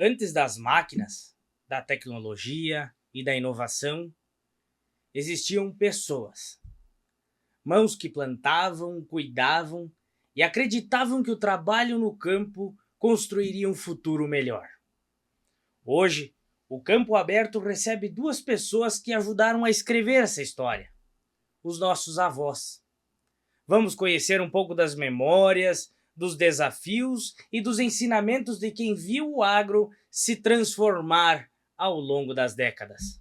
Antes das máquinas, da tecnologia e da inovação, existiam pessoas. Mãos que plantavam, cuidavam e acreditavam que o trabalho no campo construiria um futuro melhor. Hoje, o Campo Aberto recebe duas pessoas que ajudaram a escrever essa história: os nossos avós. Vamos conhecer um pouco das memórias, dos desafios e dos ensinamentos de quem viu o agro se transformar ao longo das décadas.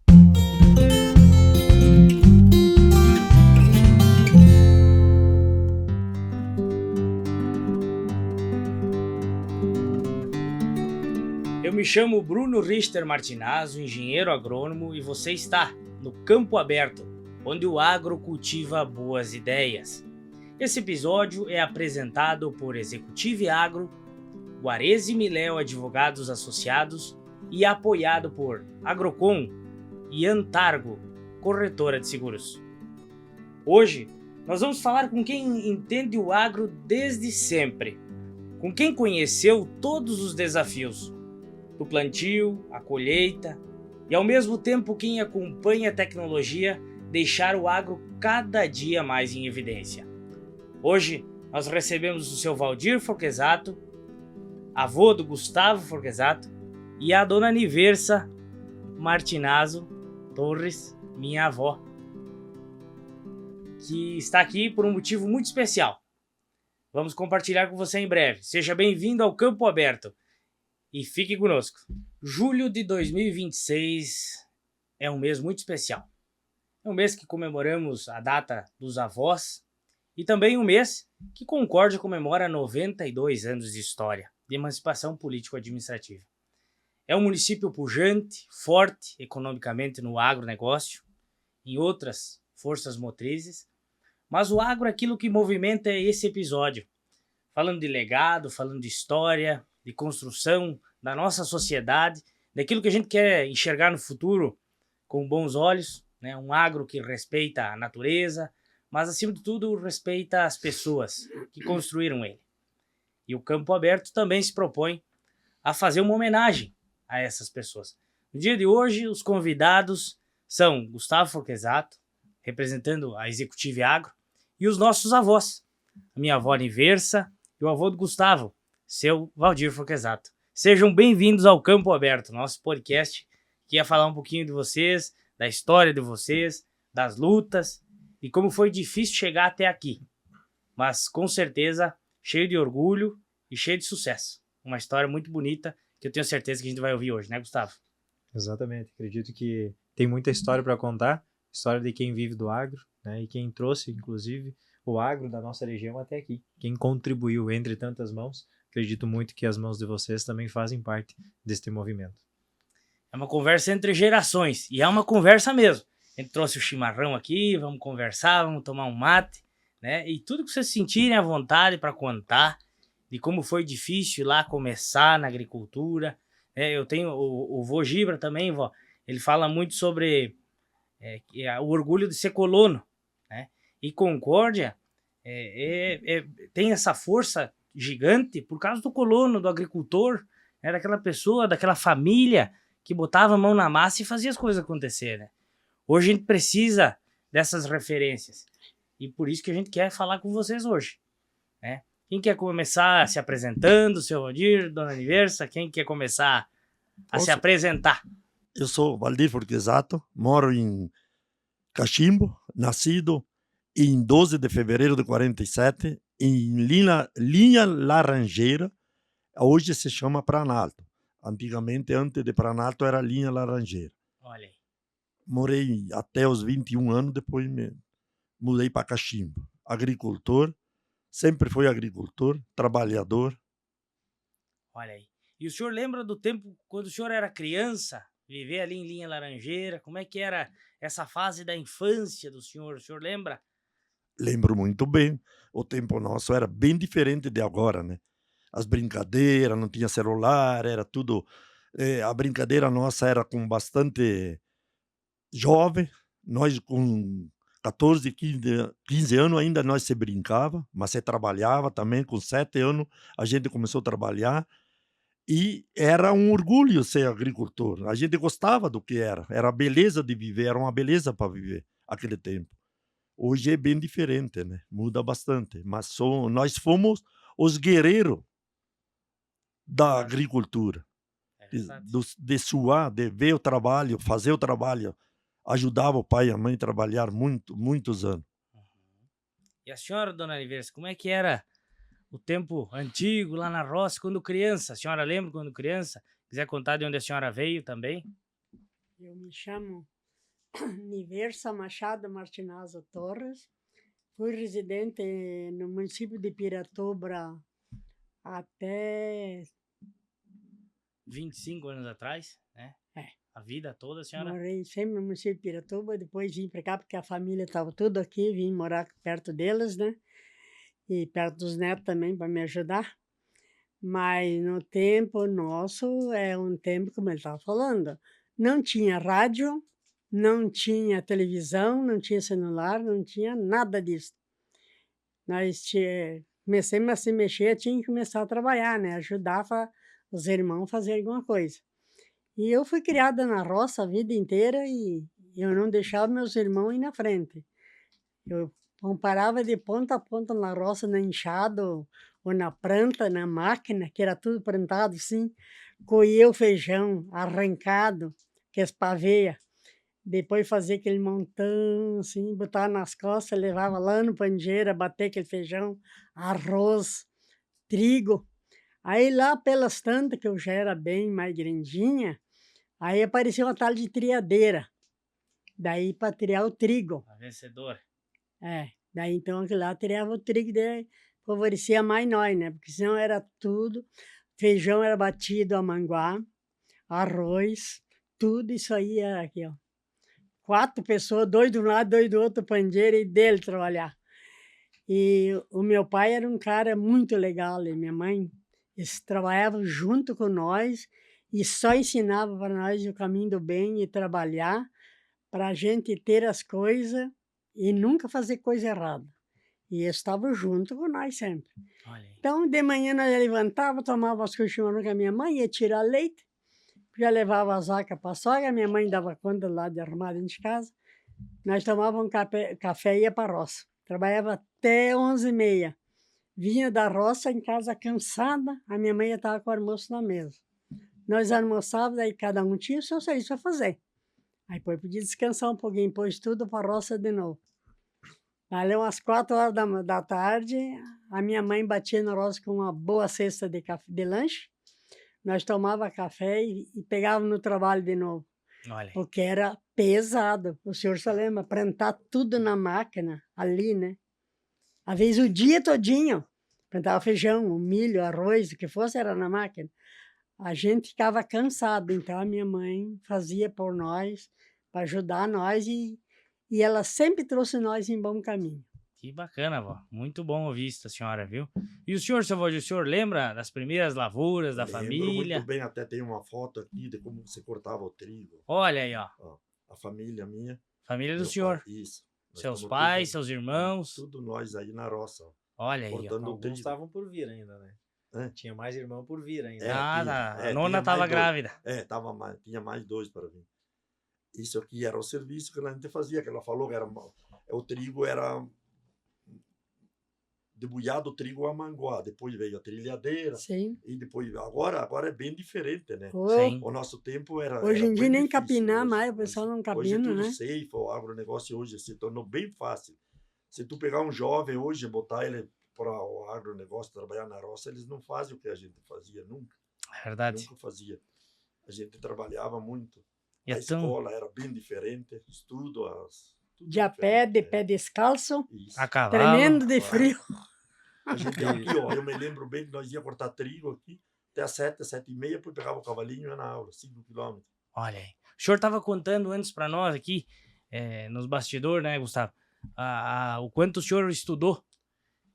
Eu me chamo Bruno Richter Martinazzo, engenheiro agrônomo, e você está no Campo Aberto, onde o agro cultiva boas ideias. Esse episódio é apresentado por Executive Agro, Guarese Miléo Advogados Associados e apoiado por Agrocom e Antargo, corretora de seguros. Hoje, nós vamos falar com quem entende o agro desde sempre, com quem conheceu todos os desafios, do plantio, a colheita, e ao mesmo tempo quem acompanha a tecnologia deixar o agro cada dia mais em evidência. Hoje nós recebemos o seu Valdir Forquesato, avô do Gustavo Forquesato, e a dona Niversa Martinazzo Torres, minha avó, que está aqui por um motivo muito especial. Vamos compartilhar com você em breve. Seja bem-vindo ao Campo Aberto e fique conosco. Julho de 2026 é um mês muito especial. É um mês que comemoramos a data dos avós e também um mês que Concórdia comemora 92 anos de história de emancipação político-administrativa. É um município pujante, forte economicamente no agronegócio, em outras forças motrizes, mas o agro é aquilo que movimenta esse episódio. Falando de legado, falando de história, de construção da nossa sociedade, daquilo que a gente quer enxergar no futuro com bons olhos, né? Um agro que respeita a natureza, mas acima de tudo respeita as pessoas que construíram ele. E o Campo Aberto também se propõe a fazer uma homenagem a essas pessoas. No dia de hoje, os convidados são Gustavo Forquesato, representando a Executive Agro, e os nossos avós, a minha avó Niversa e o avô do Gustavo, seu Valdir Forquesato. Sejam bem-vindos ao Campo Aberto, nosso podcast que ia falar um pouquinho de vocês, da história de vocês, das lutas e como foi difícil chegar até aqui. Mas com certeza cheio de orgulho e cheio de sucesso. Uma história muito bonita que eu tenho certeza que a gente vai ouvir hoje, né, Gustavo? Exatamente. Acredito que tem muita história para contar, história de quem vive do agro, né, e quem trouxe, inclusive, o agro da nossa região até aqui. Quem contribuiu entre tantas mãos. Acredito muito que as mãos de vocês também fazem parte deste movimento. É uma conversa entre gerações, e é uma conversa mesmo. A gente trouxe o chimarrão aqui, vamos conversar, vamos tomar um mate, né? E tudo que vocês sentirem à vontade para contar de como foi difícil lá começar na agricultura. Eu tenho o vô Gibra também, vó. Ele fala muito sobre o orgulho de ser colono, né? E Concórdia tem essa força gigante por causa do colono, do agricultor, né? Daquela pessoa, daquela família que botava a mão na massa e fazia as coisas acontecer, né? Hoje a gente precisa dessas referências e por isso que a gente quer falar com vocês hoje, né? Quem quer começar se apresentando, seu Valdir, dona Niversa? Quem quer começar a se apresentar? Eu sou Valdir Forquesato, moro em Cachimbo, nascido em 12 de fevereiro de 47, em Linha Laranjeira, hoje se chama Planalto. Antigamente, antes de Planalto, era Linha Laranjeira. Olha aí. Morei até os 21 anos, depois me mudei para Cachimbo. Agricultor, sempre fui agricultor, trabalhador. Olha aí. E o senhor lembra do tempo quando o senhor era criança, viver ali em Linha Laranjeira? Como é que era essa fase da infância do senhor? O senhor lembra? Lembro muito bem. O tempo nosso era bem diferente de agora, né? As brincadeiras, não tinha celular, era tudo... a brincadeira nossa era com bastante jovem. Nós com 14, 15 anos ainda nós se brincava, mas se trabalhava também. Com 7 anos a gente começou a trabalhar. E era um orgulho ser agricultor. A gente gostava do que era a beleza de viver, era uma beleza para viver aquele tempo. Hoje é bem diferente, né, muda bastante, mas nós fomos os guerreiros da agricultura, É verdade. de suar, de ver o trabalho, fazer o trabalho, ajudava o pai e a mãe a trabalhar muitos anos. Uhum. E a senhora, dona Oliveira, como é que era o tempo antigo lá na roça, quando criança? A senhora lembra quando criança? Quiser contar de onde a senhora veio também? Eu me chamo Niversa Machado Martinazo Torres. Fui residente no município de Piratuba até 25 anos atrás, né? É. A vida toda, a senhora? morei sempre no município de Piratuba, depois vim para cá porque a família estava tudo aqui, vim morar perto deles, né? E perto dos netos também para me ajudar. Mas no tempo nosso é um tempo, como ele estava falando, não tinha rádio, não tinha televisão, não tinha celular, não tinha nada disso. Nós comecemos a se mexer, tinha que começar a trabalhar, né? Ajudava os irmãos a fazer alguma coisa. E eu fui criada na roça a vida inteira e eu não deixava meus irmãos ir na frente. Eu parava de ponta a ponta na roça, na enxada ou na planta, na máquina, que era tudo plantado assim, colhia o feijão arrancado, que as paveias, depois fazia aquele montão, assim, botava nas costas, levava lá no pandeira, bater aquele feijão, arroz, trigo. Aí lá pelas tantas, que eu já era bem mais grandinha, aí apareceu uma tal de triadeira, daí para triar o trigo. A vencedora. Daí então aquilo lá triava o trigo, daí favorecia mais nós, né? Porque senão era tudo, feijão era batido a manguá, arroz, tudo isso aí era aqui, ó. 4 pessoas, 2 de um lado, 2 do outro, pandeiro e dele trabalhar. E o meu pai era um cara muito legal, e minha mãe, eles trabalhavam junto com nós e só ensinava para nós o caminho do bem e trabalhar para a gente ter as coisas e nunca fazer coisa errada. E eles estavam junto com nós sempre. Olha aí. Então, de manhã nós levantava, tomava as coisas com a minha mãe, ia tirar leite, já levava as vacas para a sogra, minha mãe dava conta lá de arrumar dentro de casa. Nós tomávamos café e ia para a roça. Trabalhava até 11h30. Vinha da roça em casa cansada, a minha mãe já estava com o almoço na mesa. Nós almoçávamos, aí cada um tinha o seu serviço para fazer. Aí depois podia descansar um pouquinho, pôs tudo para a roça de novo. Ali umas 4 horas da tarde, a minha mãe batia na roça com uma boa cesta de lanche. Nós tomava café e pegávamos no trabalho de novo. Olha aí. Porque era pesado. O senhor se lembra, plantar tudo na máquina, ali, né? Às vezes o dia todinho, plantava feijão, milho, arroz, o que fosse, era na máquina. A gente ficava cansado, então a minha mãe fazia por nós, para ajudar nós, e ela sempre trouxe nós em bom caminho. Que bacana, vó. Muito bom ouvir isso da senhora, viu? E o senhor, seu avô, o senhor lembra das primeiras lavouras da Lembro família? muito bem, até tem uma foto aqui de como você cortava o trigo. Olha aí, ó. Ó, a família minha. Família do meu senhor. pai, isso. Nós Seus estamos pais, tudo- seus irmãos. Tudo nós aí na roça. Ó. Olha aí, ó. Cortando o Alguns trigo. estavam por vir ainda, né? Hã? Tinha mais irmão por vir ainda. É, Ah, tinha. tá. A É, nona tinha tava mais 2. grávida. Tinha mais 2 para vir. Isso aqui era o serviço que a gente fazia, que ela falou que o trigo era debulhado o trigo a manguá, depois veio a trilhadeira, Sim. e depois, agora é bem diferente, né? Sim. O nosso tempo era Hoje em era dia bem nem difícil, capinar hoje- mais, o hoje- pessoal não Hoje é capina, tudo né? safe, o agronegócio hoje se tornou bem fácil. Se tu pegar um jovem hoje e botar ele para o agronegócio, trabalhar na roça, eles não fazem o que a gente fazia, nunca. É verdade. Nunca fazia. A gente trabalhava muito. E A é tão... escola era bem diferente, tudo De a pé, diferente, de é. pé descalço, Isso. A cavalo. tremendo de Claro. frio. A gente aqui, ó, eu me lembro bem que nós ia cortar trigo aqui, até às 7, 7h30, depois pegava o cavalinho e ia na aula, 5 quilômetros. Olha aí. O senhor estava contando antes para nós aqui, nos bastidores, né, Gustavo? O quanto o senhor estudou.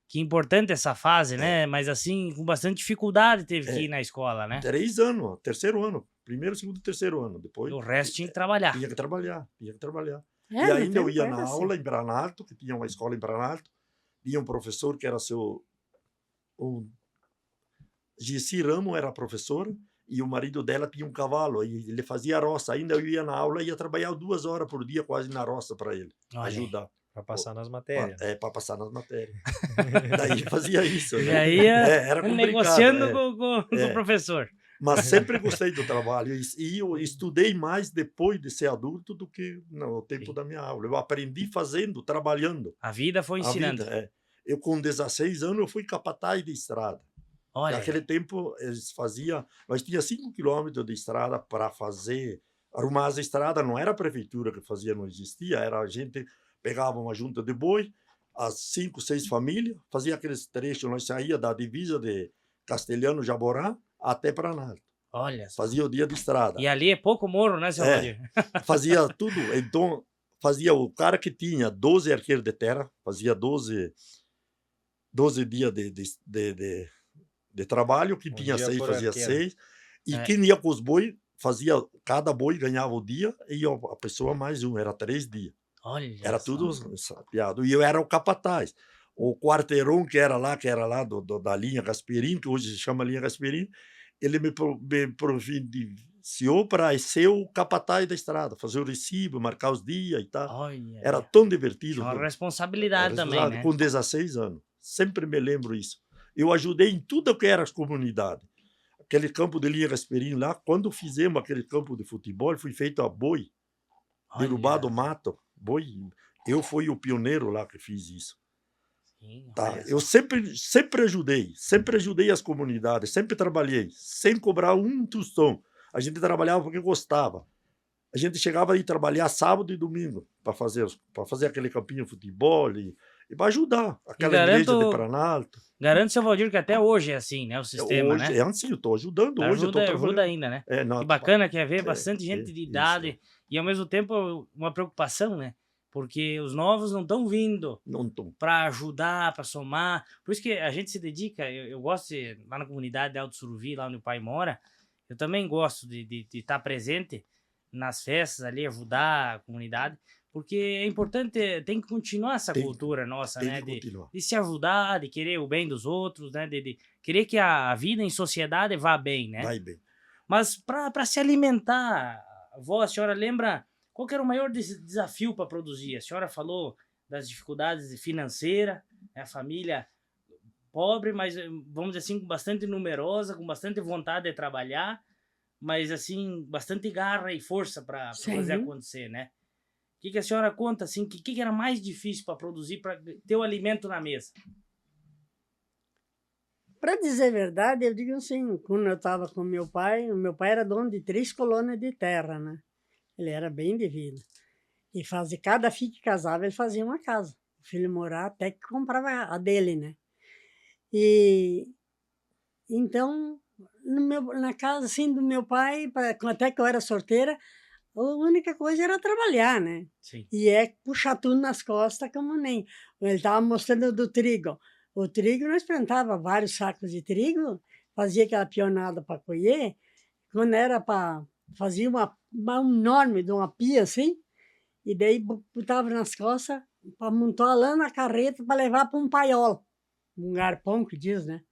Que importante essa fase, né? Mas assim, com bastante dificuldade teve que ir na escola, né? 3 anos, ó, terceiro ano. Primeiro, segundo e terceiro ano. Depois O resto tinha que trabalhar. tinha que trabalhar, tinha que trabalhar. É, E no ainda eu tempo ia era na assim. aula em Branato, que tinha uma escola em Branato, tinha um professor que era o Gici Ramo era professor, e o marido dela tinha um cavalo, e ele fazia roça. Ainda eu ia na aula e ia trabalhar 2 horas por dia quase na roça para ele, Olha aí. ajudar. Para passar nas matérias. Para passar nas matérias. Daí fazia isso, Já né? ia Era complicado. negociando com o professor. Mas sempre gostei do trabalho e eu estudei mais depois de ser adulto do que no tempo Sim. da minha aula. Eu aprendi fazendo, trabalhando. A vida foi A ensinando. vida, Eu com 16 anos eu fui capataz de estrada. Olha, Naquele tempo nós tinha 5 quilômetros de estrada para fazer, arrumar as estradas, não era a prefeitura que fazia, não existia, era a gente pegava uma junta de boi, as 5, 6 famílias, fazia aqueles trechos, nós saía da divisa de Castelhano Jaborá até Planalto. olha só. Fazia o dia de estrada. E ali é pouco morro, né, seu É. Valdir? Fazia tudo. Então, fazia o cara que tinha 12 arqueiros de terra, fazia 12 dias de trabalho, que Um tinha dia 6 por fazia arqueiro. 6. E É. quem ia com os boi, cada boi ganhava o dia e a pessoa mais um, era 3 dias. Olha Era só. tudo sapeado. E eu era o capataz. O quarteirão que era lá da linha Gasperim, que hoje se chama linha Gasperim, ele me providenciou para ser o capataz da estrada, fazer o recibo, marcar os dias e tal. Olha, Era tão divertido. tinha uma aquilo. responsabilidade Era também, resultado né? Com 16 anos. Sempre me lembro isso. Eu ajudei em tudo que era as comunidades. Aquele campo de linha Gasperim lá, quando fizemos aquele campo de futebol, foi feito a boi, derrubado o mato, boi. Eu fui o pioneiro lá que fiz isso. Sim, Tá? olha Eu só. sempre ajudei as comunidades, sempre trabalhei, sem cobrar um tostão. A gente trabalhava porque gostava. A gente chegava a ir trabalhar sábado e domingo para fazer aquele campinho de futebol e para ajudar aquela igreja de Planalto. Garanto, seu Valdir, que até hoje é assim, né? O sistema, Hoje, né? antes eu estou ajudando, hoje eu estou Ajuda trabalhando. ainda, né? Não, Que bacana que é ver bastante gente de isso, idade e ao mesmo tempo uma preocupação, né? Porque os novos não estão vindo não tô. para ajudar, para somar. Por isso que a gente se dedica. Eu gosto lá na comunidade de Alto Suruvi, lá onde o pai mora, eu também gosto de estar presente nas festas ali, ajudar a comunidade, porque é importante, tem que continuar essa cultura nossa, Tem né? que continuar. De se ajudar, de querer o bem dos outros, né? De querer que a vida em sociedade vá bem, né? Vai bem. Mas para se alimentar, a senhora lembra qual que era o maior desafio para produzir? A senhora falou das dificuldades financeiras, né? A família pobre, mas vamos dizer assim, bastante numerosa, com bastante vontade de trabalhar, mas assim, bastante garra e força para fazer acontecer, né? O que a senhora conta, assim, o que era mais difícil para produzir, para ter o alimento na mesa? Para dizer a verdade, eu digo assim, quando eu estava com o meu pai era dono de 3 colônias de terra, né? Ele era bem de vida. E cada filho que casava, ele fazia uma casa. O filho morar até que comprava a dele, né? E então, na casa assim do meu pai, até que eu era solteira, a única coisa era trabalhar, né? Sim. E puxar tudo nas costas, como nem. Ele estava mostrando do trigo. O trigo, nós plantava vários sacos de trigo, fazia aquela pionada para colher. Quando era para fazer uma enorme de uma pia assim, e daí botava nas costas para montar lá na carreta para levar para um paiol, um garpão que diz, né?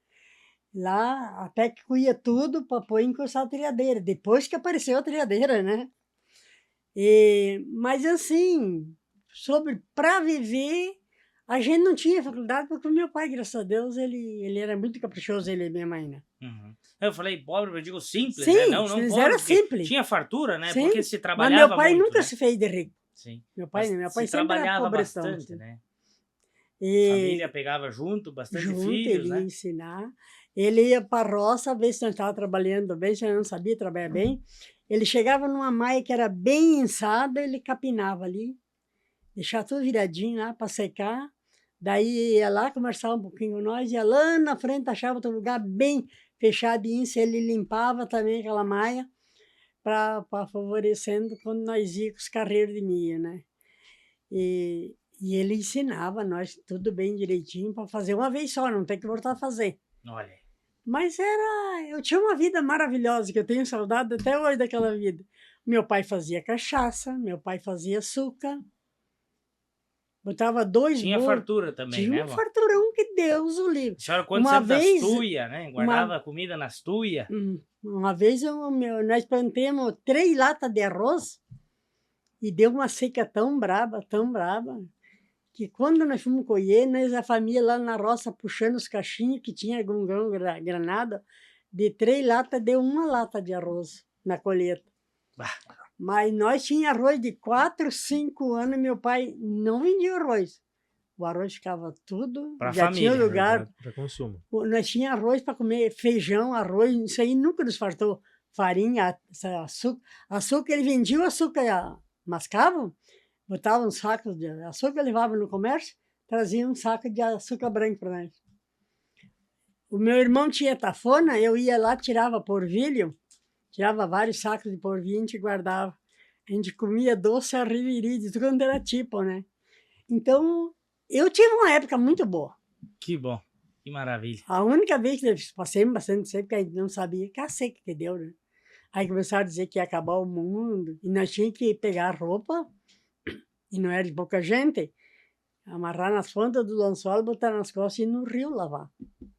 Lá até que colhia tudo para pôr encostar a triadeira, depois que apareceu a triadeira, né? Mas assim, para viver, a gente não tinha faculdade, porque o meu pai, graças a Deus, ele era muito caprichoso, ele e minha mãe, né? Uhum. Eu falei pobre, eu digo simples, Sim, né? Não eles pobre, eram porque simples. tinha fartura, né? Sim, Porque se mas trabalhava meu pai muito, nunca né? se fez de rico. Sim. Meu pai Mas sempre trabalhava era pobretão. bastante, Assim. né? E Família pegava junto, bastante junto, filhos, ele ia né? ensinar. Ele ia para a roça, ver se não estava trabalhando bem, se não sabia trabalhar bem. Ele chegava numa maia que era bem ensada, ele capinava ali, deixava tudo viradinho lá para secar. Daí ia lá, conversava um pouquinho com nós, ia lá na frente, achava outro lugar bem fechadinho, se ele limpava também aquela maia, para favorecendo quando nós íamos com os carreiros de milho, né? E ele ensinava nós tudo bem direitinho para fazer uma vez só, não tem que voltar a fazer. Olha. Mas eu tinha uma vida maravilhosa, que eu tenho saudade até hoje daquela vida. Meu pai fazia cachaça, meu pai fazia açúcar. Botava 2 Tinha burros. fartura também, Tinha né, um vó? farturão que Deus o livre. A senhora conta Uma sempre das vez- tuias, né? Guardava comida nas tuias. Uma vez nós plantamos 3 latas de arroz e deu uma seca tão braba, que quando nós fomos colher, nós, a família lá na roça puxando os cachinhos que tinha algum grão granada, de 3 latas deu 1 lata de arroz na colheita. Bah. Mas nós tínhamos arroz de 4, 5 anos, meu pai não vendia arroz. O arroz ficava tudo, Pra já família, tinha lugar. Para consumo. Nós tínhamos arroz para comer, feijão, arroz, isso aí nunca nos faltou. Farinha, açúcar. Açúcar, ele vendia o açúcar, mascavam, botava um saco de açúcar, levava no comércio, trazia um saco de açúcar branco para nós. O meu irmão tinha tafona, eu ia lá, tirava porvilho, tirava vários sacos de porvilho, a gente guardava. A gente comia doce a riviri, de tudo quanto era tipo, né? Então, eu tive uma época muito boa. Que bom. Que maravilha. A única vez que nós passamos bastante seca, porque a gente não sabia que a seca que deu, né? Aí começaram a dizer que ia acabar o mundo, e nós tínhamos que pegar a roupa, e não era de pouca gente, amarrar nas pontas do lençol, botar nas costas e ir no rio lavar.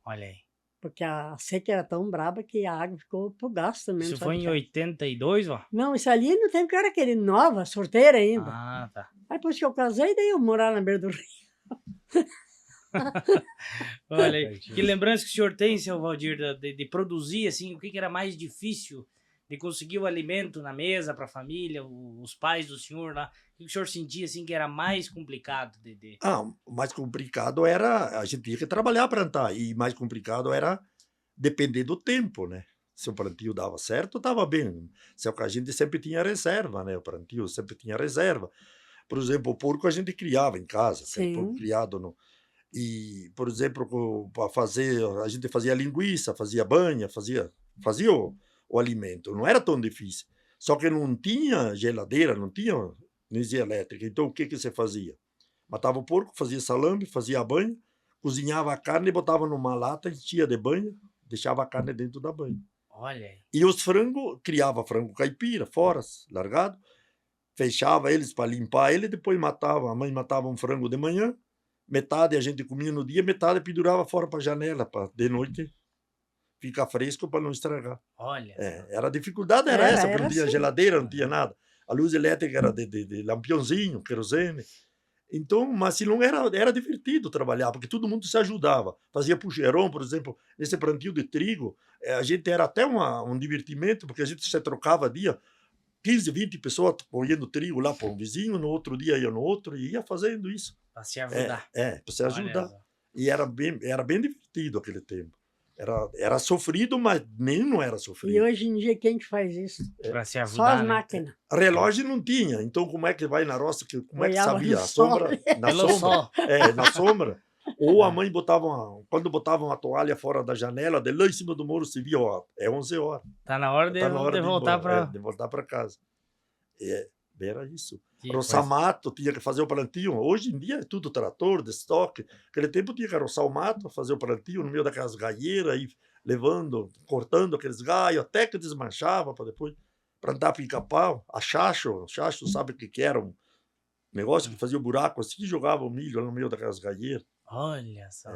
Olha aí. Porque a seca era tão braba que a água ficou pro gasto também. Isso só foi de em cá. 82, ó? Não, isso ali no tempo que eu era querida, nova, solteira ainda. Ah, tá. Aí depois que eu casei, daí eu morar na beira do rio. Olha aí. Que lembrança que o senhor tem, seu Valdir, de produzir, assim, o que que era mais difícil de conseguir o alimento na mesa para a família, os pais do senhor lá? O que o senhor sentia, assim, que era mais complicado de... O mais complicado era a gente tinha que trabalhar para plantar e mais complicado era depender do tempo, né? Se o plantio dava certo, estava bem. Só que a gente sempre tinha reserva, né? O plantio sempre tinha reserva. Por exemplo, o porco a gente criava em casa, aquele Sim. porco criado no... E, por exemplo, para fazer, a gente fazia linguiça, fazia banha, fazia o alimento. Não era tão difícil. Só que não tinha geladeira, não tinha energia elétrica. Então, o que que você fazia? Matava o porco, fazia salame, fazia a banha, cozinhava a carne, botava numa lata, enchia de banha, deixava a carne dentro da banha. Olha aí. E os frangos, criava frango caipira, fora, largado, fechava eles para limpar ele, depois matava. A mãe matava um frango de manhã, metade a gente comia no dia, metade pendurava fora para a janela, para de noite ficar fresco para não estragar. Olha. A dificuldade era essa, porque era não tinha assim. geladeira, não tinha nada. A luz elétrica era de lampiãozinho, querosene. Então, mas se não era divertido trabalhar, porque todo mundo se ajudava. Fazia puxeirão, por exemplo, nesse plantio de trigo, a gente era até um divertimento, porque a gente se trocava dia, 15, 20 pessoas colhendo trigo lá para um vizinho, no outro dia ia no outro, e ia fazendo isso. Para se ajudar. Para se ajudar. Olha só. E era bem divertido aquele tempo. Era sofrido, mas nem não era E sofrido. hoje em dia, quem que faz isso? Para se Só ajudar, as né? máquinas. Relógio não tinha, então como é que vai na roça? Como é que Olhava sabia? no A sombra, sol. na Pelo sombra. sol. Na sombra. Ou a mãe botava quando botava uma toalha fora da janela, de lá em cima do muro se via, ó, é 11 horas. Tá na hora de, Tá na hora de ir voltar embora, para... de voltar para casa. Era isso. Que Roçar coisa. mato, tinha que fazer o plantio. Hoje em dia é tudo trator, de estoque. Naquele tempo tinha que roçar o mato, fazer o plantio no meio daquelas galheiras, aí levando, cortando aqueles galhos, até que desmanchava para depois plantar pica-pau. A chacho, sabe o que era? Um negócio que fazia o buraco assim e jogava o milho lá no meio daquelas galheiras. Olha só.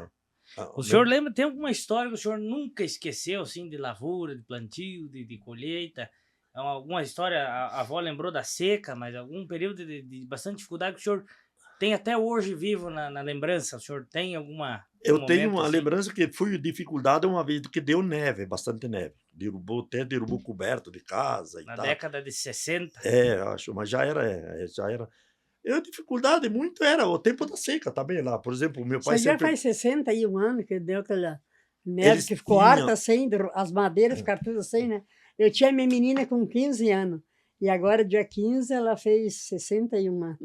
Ah, O senhor lembra, tem alguma história que o senhor nunca esqueceu, assim, de lavoura, de plantio, de colheita? Alguma história, a avó lembrou da seca, mas algum período de bastante dificuldade que o senhor tem até hoje vivo na lembrança? O senhor tem alguma... Eu tenho uma assim? lembrança que foi dificuldade uma vez que deu neve, bastante neve. Derrubou coberto de casa e Na tal. década de 60? Acho, mas já era. A dificuldade muito era o tempo da seca também lá. Por exemplo, meu Isso pai já sempre... faz 61 anos que deu aquela neve Eles que ficou tinham- harta assim, as madeiras ficaram tudo assim, né? Eu tinha minha menina com 15 anos. E agora, dia 15, ela fez 61 anos.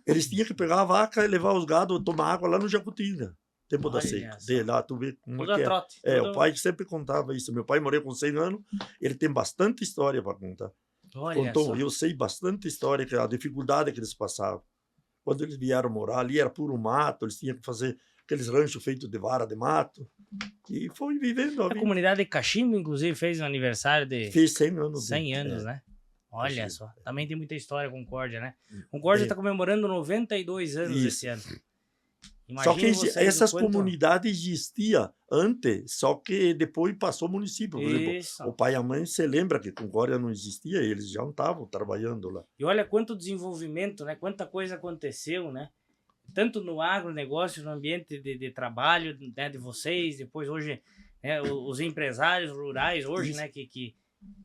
Eles tinham que pegar a vaca e levar os gados tomar água lá no Jacutinga. Tempo da Olha seca. só. De lá, tu vê como Tudo é a que é. trote. O pai sempre contava isso. Meu pai morreu com 100 anos, ele tem bastante história para contar. Olha Contou, só. eu sei bastante história, a dificuldade que eles passavam. Quando eles vieram morar ali, era puro mato, eles tinham que fazer aqueles ranchos feitos de vara de mato. E foi vivendo a A vida. comunidade de Cachimbo, inclusive, fez um aniversário de Fez 100 anos. 100 anos, é. né? Olha Assim, só, também tem muita história Concórdia, né? Concórdia está comemorando 92 anos Isso. esse ano. Só que Imagine vocês o essas quanto... comunidades existiam antes, só que depois passou o município. Por exemplo, Isso. o pai e a mãe, você lembra que Concórdia não existia, eles já não estavam trabalhando lá. E olha quanto desenvolvimento, né? Quanta coisa aconteceu, né? Tanto no agronegócio, no ambiente de trabalho, né, de vocês, depois hoje, né, os empresários rurais hoje, Isso. né,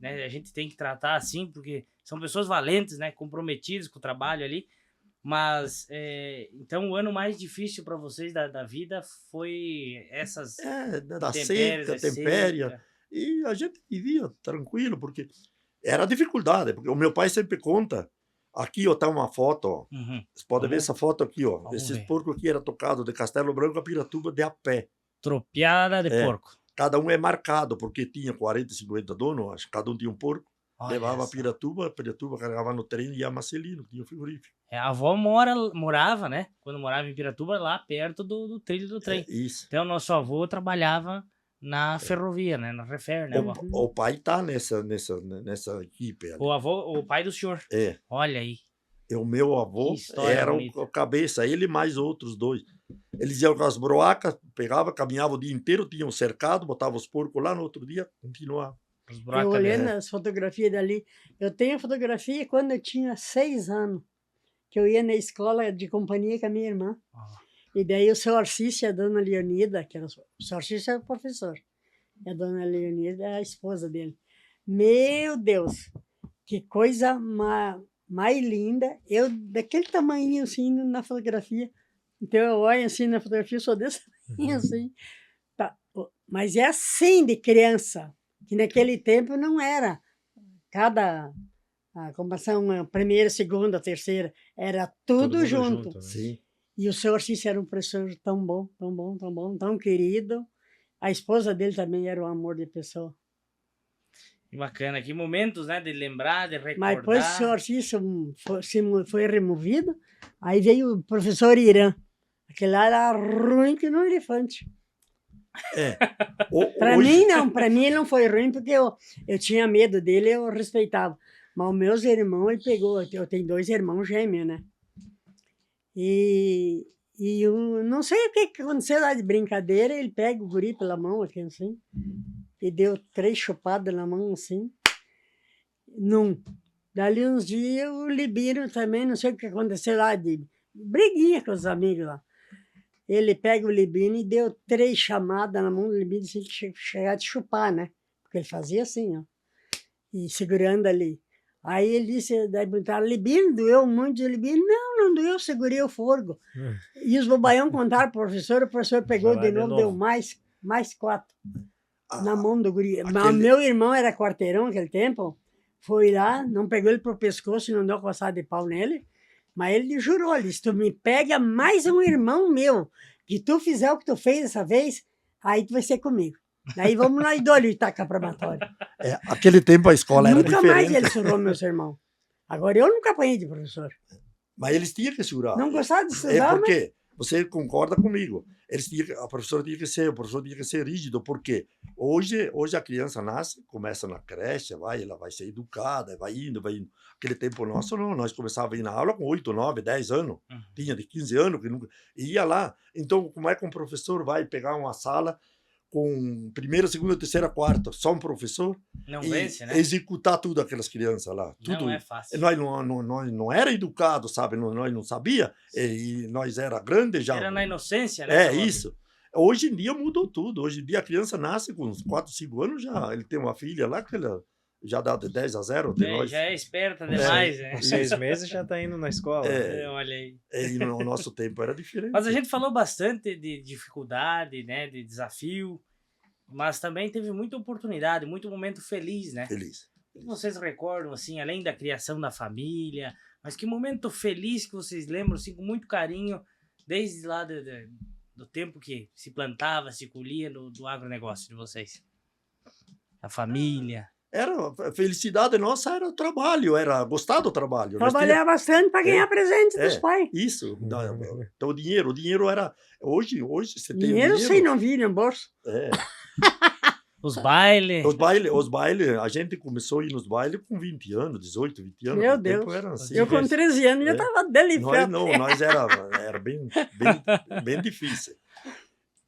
né, a gente tem que tratar assim, porque são pessoas valentes, né, comprometidas com o trabalho ali, mas, então, o ano mais difícil para vocês da vida foi essas Da intempéries, seca, a tempéria. seca. E a gente vivia tranquilo, porque era dificuldade. Porque o meu pai sempre conta. Aqui, ó, tá uma foto, ó. Uhum. Você pode ver Vamos- essa foto aqui, ó. vamos Esses ver. porcos aqui eram tocados de Castelo Branco a Piratuba de a pé. Tropiada de É. porco. Cada um é marcado, porque tinha 40, 50 donos, acho que cada um tinha um porco. Olha Levava a só. Piratuba carregava no trem e ia a Marcelino, que tinha o frigorífico. A avó morava, né? Quando morava em Piratuba, lá perto do trilho do trem. Isso. Então, nosso avô trabalhava na ferrovia, né? Na Refer, né, avó? O pai tá nessa equipe ali. O pai do senhor. É. Olha aí. E o meu avô Que história era bonita. o cabeça, ele mais outros dois. Eles iam com as broacas, pegava, caminhava o dia inteiro, tinham cercado, botava os porcos lá, no outro dia continuava. Os Eu buracos olhando ali. as fotografias dali, eu tenho fotografia quando eu tinha 6 anos, que eu ia na escola de companhia com a minha irmã. Ah. E daí o seu Arcício e a dona Leonida, que era, o seu Arcício é o professor, e a dona Leonida é a esposa dele. Meu Deus, que coisa mais linda. Eu, daquele tamanho assim na fotografia. Então eu olho assim na fotografia, eu sou desse tamanho assim. Tá. Mas é assim de criança, que naquele tempo não era. Cada como são a primeira, segunda, terceira, era tudo mundo junto. né? Sim. E o senhor Arcício era um professor tão bom, tão bom, tão bom, tão querido. A esposa dele também era um amor de pessoa. Que bacana. Que momentos, né? De lembrar, de recordar. Mas depois o senhor Arcício foi removido, aí veio o professor Irã. Aquele lá era ruim que no elefante. Para mim, não. Para mim, ele não foi ruim, porque eu tinha medo dele, eu respeitava. Mas os meus irmãos, ele pegou. Eu tenho 2 irmãos gêmeos, né? E eu não sei o que aconteceu lá de brincadeira, ele pega o guri pela mão, aqui assim, e deu 3 chupadas na mão, assim. Dali uns dias, o Libino também, não sei o que aconteceu lá, de briguinha com os amigos lá. Ele pega o Libino e deu 3 chamadas na mão do Libino, assim, que chegar de chupar, né? Porque ele fazia assim, ó, e segurando ali. Aí ele disse, daí perguntaram, Libino, doeu muito? O Libino, não doeu, eu segurei o fogo. E os bobaião contaram pro professor, o professor pegou Vai lá de de novo, novo. deu mais 4 na mão do guri. Mas aquele- meu irmão era quarteirão naquele tempo, foi lá, não pegou ele pro pescoço e não deu coçada de pau nele, mas ele jurou, ele disse, tu me pega mais um irmão meu, que tu fizer o que tu fez dessa vez, aí tu vai ser comigo. Daí vamos nós dois lutar com a probatória. Aquele tempo a escola era Nunca diferente. mais ele surrou meus irmãos. Agora eu nunca apanhei de professor. Mas eles tinham que segurar. Não gostava de É estudar, mas porque você concorda comigo. O professor tinha que ser rígido, porque hoje a criança nasce, começa na creche, ela vai ser educada, vai indo. Aquele tempo nosso, não, nós começávamos a ir na aula com 8, 9, 10 anos. Uhum. Tinha de 15 anos, que nunca, e ia lá. Então, como é que um professor vai pegar uma sala com primeira, segunda, terceira, quarta, só um professor, Não e vence, né? executar tudo aquelas crianças lá? Tudo. Não é fácil. Nós não era educado, sabe? Nós não sabia, e nós era grande já. Era na inocência, né? É isso. Hoje em dia mudou tudo. Hoje em dia a criança nasce com uns 4, 5 anos já. Ele tem uma filha lá que ela já dá de 10 a 0 de nós. Já é esperta demais, né? Com 6 meses já tá indo na escola. Olha aí. E no nosso tempo era diferente. Mas a gente falou bastante de dificuldade, né? De desafio, mas também teve muita oportunidade, muito momento feliz, né? Feliz. O que vocês recordam, assim, além da criação da família, mas que momento feliz que vocês lembram, assim, com muito carinho, desde lá do tempo que se plantava, se colhia do agronegócio de vocês? A família. A felicidade nossa era o trabalho, era gostar do trabalho. Nós trabalhar bastante para ganhar presente dos pais. Isso. Então o dinheiro era... Hoje você tem Dinheiro dinheiro. sem não vir no bolso. É. Os bailes. Os bailes, a gente começou a ir nos bailes com 20 anos, 18, 20 anos. Meu naquele tempo Deus. era assim. Eu com 13 anos já É. estava dele Nós perto. não, nós era bem difícil.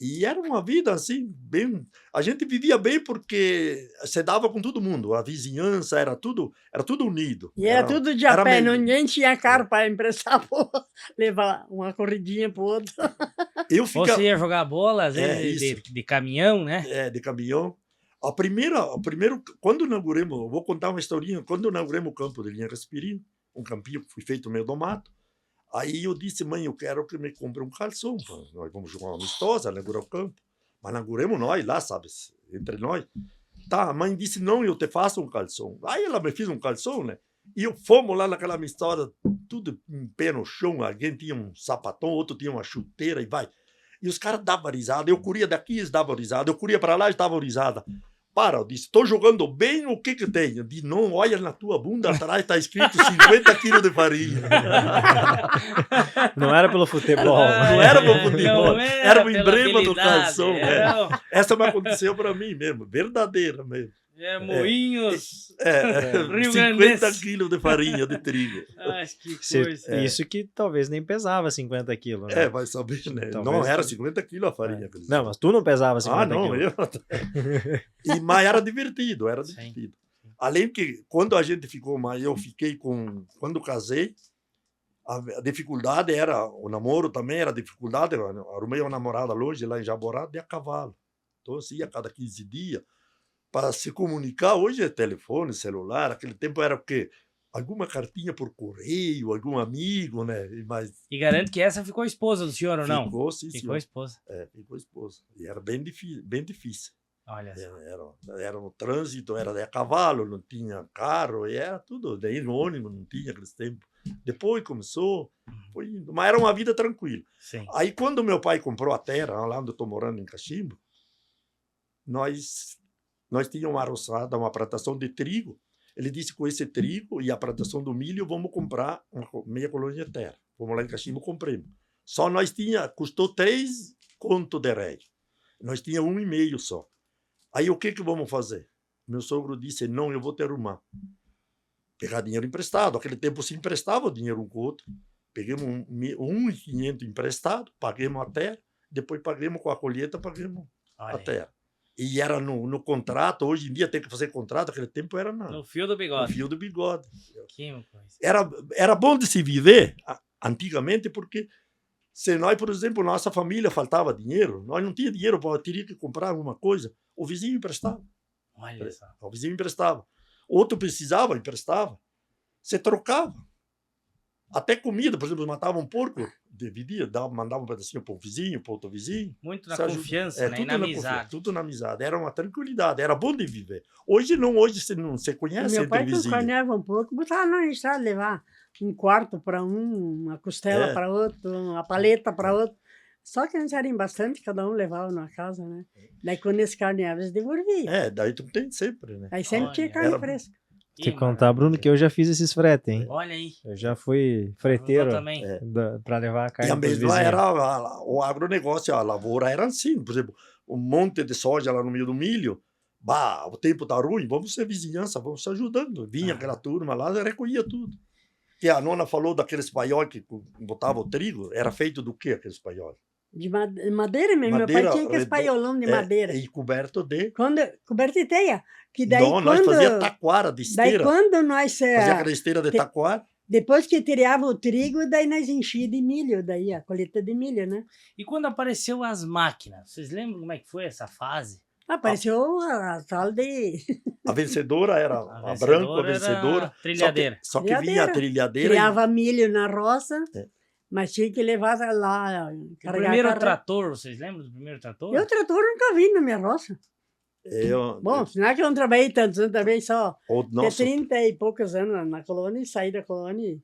E era uma vida assim, bem. A gente vivia bem porque se dava com todo mundo. A vizinhança era tudo unido. E era tudo de a era pé, melhor. ninguém tinha carro para emprestar, levar uma corridinha pro outro. Eu Você ia jogar bola, às É, vezes, isso. de caminhão, né? de caminhão. A primeiro, quando inauguramos, eu vou contar uma historinha. Quando inauguramos o campo de linha Respirino, um campinho que foi feito no meio do mato, aí eu disse, mãe, eu quero que me compre um calção. Nós vamos jogar uma amistosa, inaugurar o campo. Mas inauguramos nós lá, sabe? Entre nós. Tá, a mãe disse, não, eu te faço um calção. Aí ela me fez um calção, né? E fomos lá naquela amistosa, tudo em pé no chão. Alguém tinha um sapatão, outro tinha uma chuteira e vai. E os caras davam risada. Eu corria daqui, eles davam risada. Eu corria para lá, eles davam risada. Para, eu disse, estou jogando bem, o que tem? Eu disse, não, olha na tua bunda atrás, está escrito 50 quilos de farinha. Não era pelo futebol. Não era pelo futebol, Não era o pela emblema do habilidade, calção. Essa me aconteceu para mim mesmo, verdadeira mesmo. Moinhos. Rio 50 Grandense. quilos de farinha de trigo. Acho que coisa. Isso que talvez nem pesava 50 quilos. Né? Vai saber, né? Talvez não, era tu- 50 quilos a farinha. Não, mas tu não pesava 50 não, quilos. Mas era divertido, era Sim. divertido. Além que, quando a gente ficou mais, eu fiquei com... Quando casei, a dificuldade era... O namoro também era dificuldade. Eu arrumei uma namorada longe, lá em Jaborá, de a cavalo. Então, assim, ia a cada 15 dias. Para se comunicar, hoje é telefone, celular. Aquele tempo era o quê? Alguma cartinha por correio, algum amigo, né? Mas E garanto que essa ficou esposa do senhor ou não? ficou, sim, Ficou senhor. esposa. Ficou esposa. E era bem difícil, bem difícil. Olha só. Era no trânsito, era de a cavalo, não tinha carro, e era tudo. Daí no ônibus não tinha aqueles tempos. Depois começou, foi indo. Mas era uma vida tranquila. Sim. Aí quando meu pai comprou a terra, lá onde eu estou morando, em Cachimbo, nós tínhamos uma roçada, uma plantação de trigo. Ele disse, com esse trigo e a plantação do milho, vamos comprar meia colônia de terra. Fomos lá em Cachimbo, compramos. Só nós custou 3 contos de réis. Nós tinha 1,5 só. Aí o que vamos fazer? Meu sogro disse, não, eu vou te arrumar. Pegar dinheiro emprestado. Aquele tempo se emprestava o dinheiro um com o outro. Pegamos 1.500 emprestado, paguemos a terra, depois paguemos com a colheita, paguemos Olha a aí. terra. E era no contrato, hoje em dia tem que fazer contrato, aquele tempo era No fio do no bigode. fio do bigode. Que coisa. Era bom de se viver antigamente, porque se nós, por exemplo, nossa família faltava dinheiro, nós não tínhamos dinheiro, teria que comprar alguma coisa, o vizinho emprestava. Olha só. O vizinho emprestava. Outro precisava, emprestava. Você trocava. Até comida, por exemplo, matava um porco, dividia, mandava um pedacinho para um vizinho, para outro vizinho. Muito na Se ajuda. confiança, né? E tudo na confiança, amizade. tudo na amizade. Era uma tranquilidade, era bom de viver. Hoje não, hoje você não se conhece Meu entre pai vizinhos. sacaneava um pouco, botava na estrada, levar um quarto para um, uma costela para outro, uma paleta para outro. Só que eles eram bastante, cada um levava numa casa, né? Daí quando eles carneavam, eles devolviam. Daí tu tem sempre, né? Aí sempre tinha Olha, carne era- fresca. Te contar, Bruno, que eu já fiz esses fretes, hein? Olha aí. Eu já fui freteiro Eu também. para levar a E carne a para os mesma vizinhos. era o agronegócio, a lavoura era assim. Por exemplo, um monte de soja lá no meio do milho. Bah, o tempo tá ruim, vamos ser vizinhança, vamos se ajudando. Vinha aquela turma lá, recolhia tudo. Que a nona falou daqueles paióis que botava o trigo, era feito do quê aqueles paióis? De madeira mesmo. Meu pai Madeira tinha aqueles paiolão de madeira. E coberto de... Coberto de teia. Que daí Não, nós quando... fazia taquara de Daí esteira. quando nós... Fazia aquela esteira de taquara. Depois que tirava o trigo, daí nós enchia de milho, daí a colheita de milho, né? E quando apareceu as máquinas, vocês lembram como é que foi essa fase? Apareceu a tal de A vencedora era a branca, a era vencedora. a trilhadeira. Só que vinha a trilhadeira. criava milho na roça, É. mas tinha que levar lá, O carregar primeiro carro. trator, vocês lembram do primeiro trator? Eu trator nunca vi na minha roça. Bom, não é que eu não trabalhei tanto, eu trabalhei só nossa, 30 e poucos anos na colônia e saí da colônia.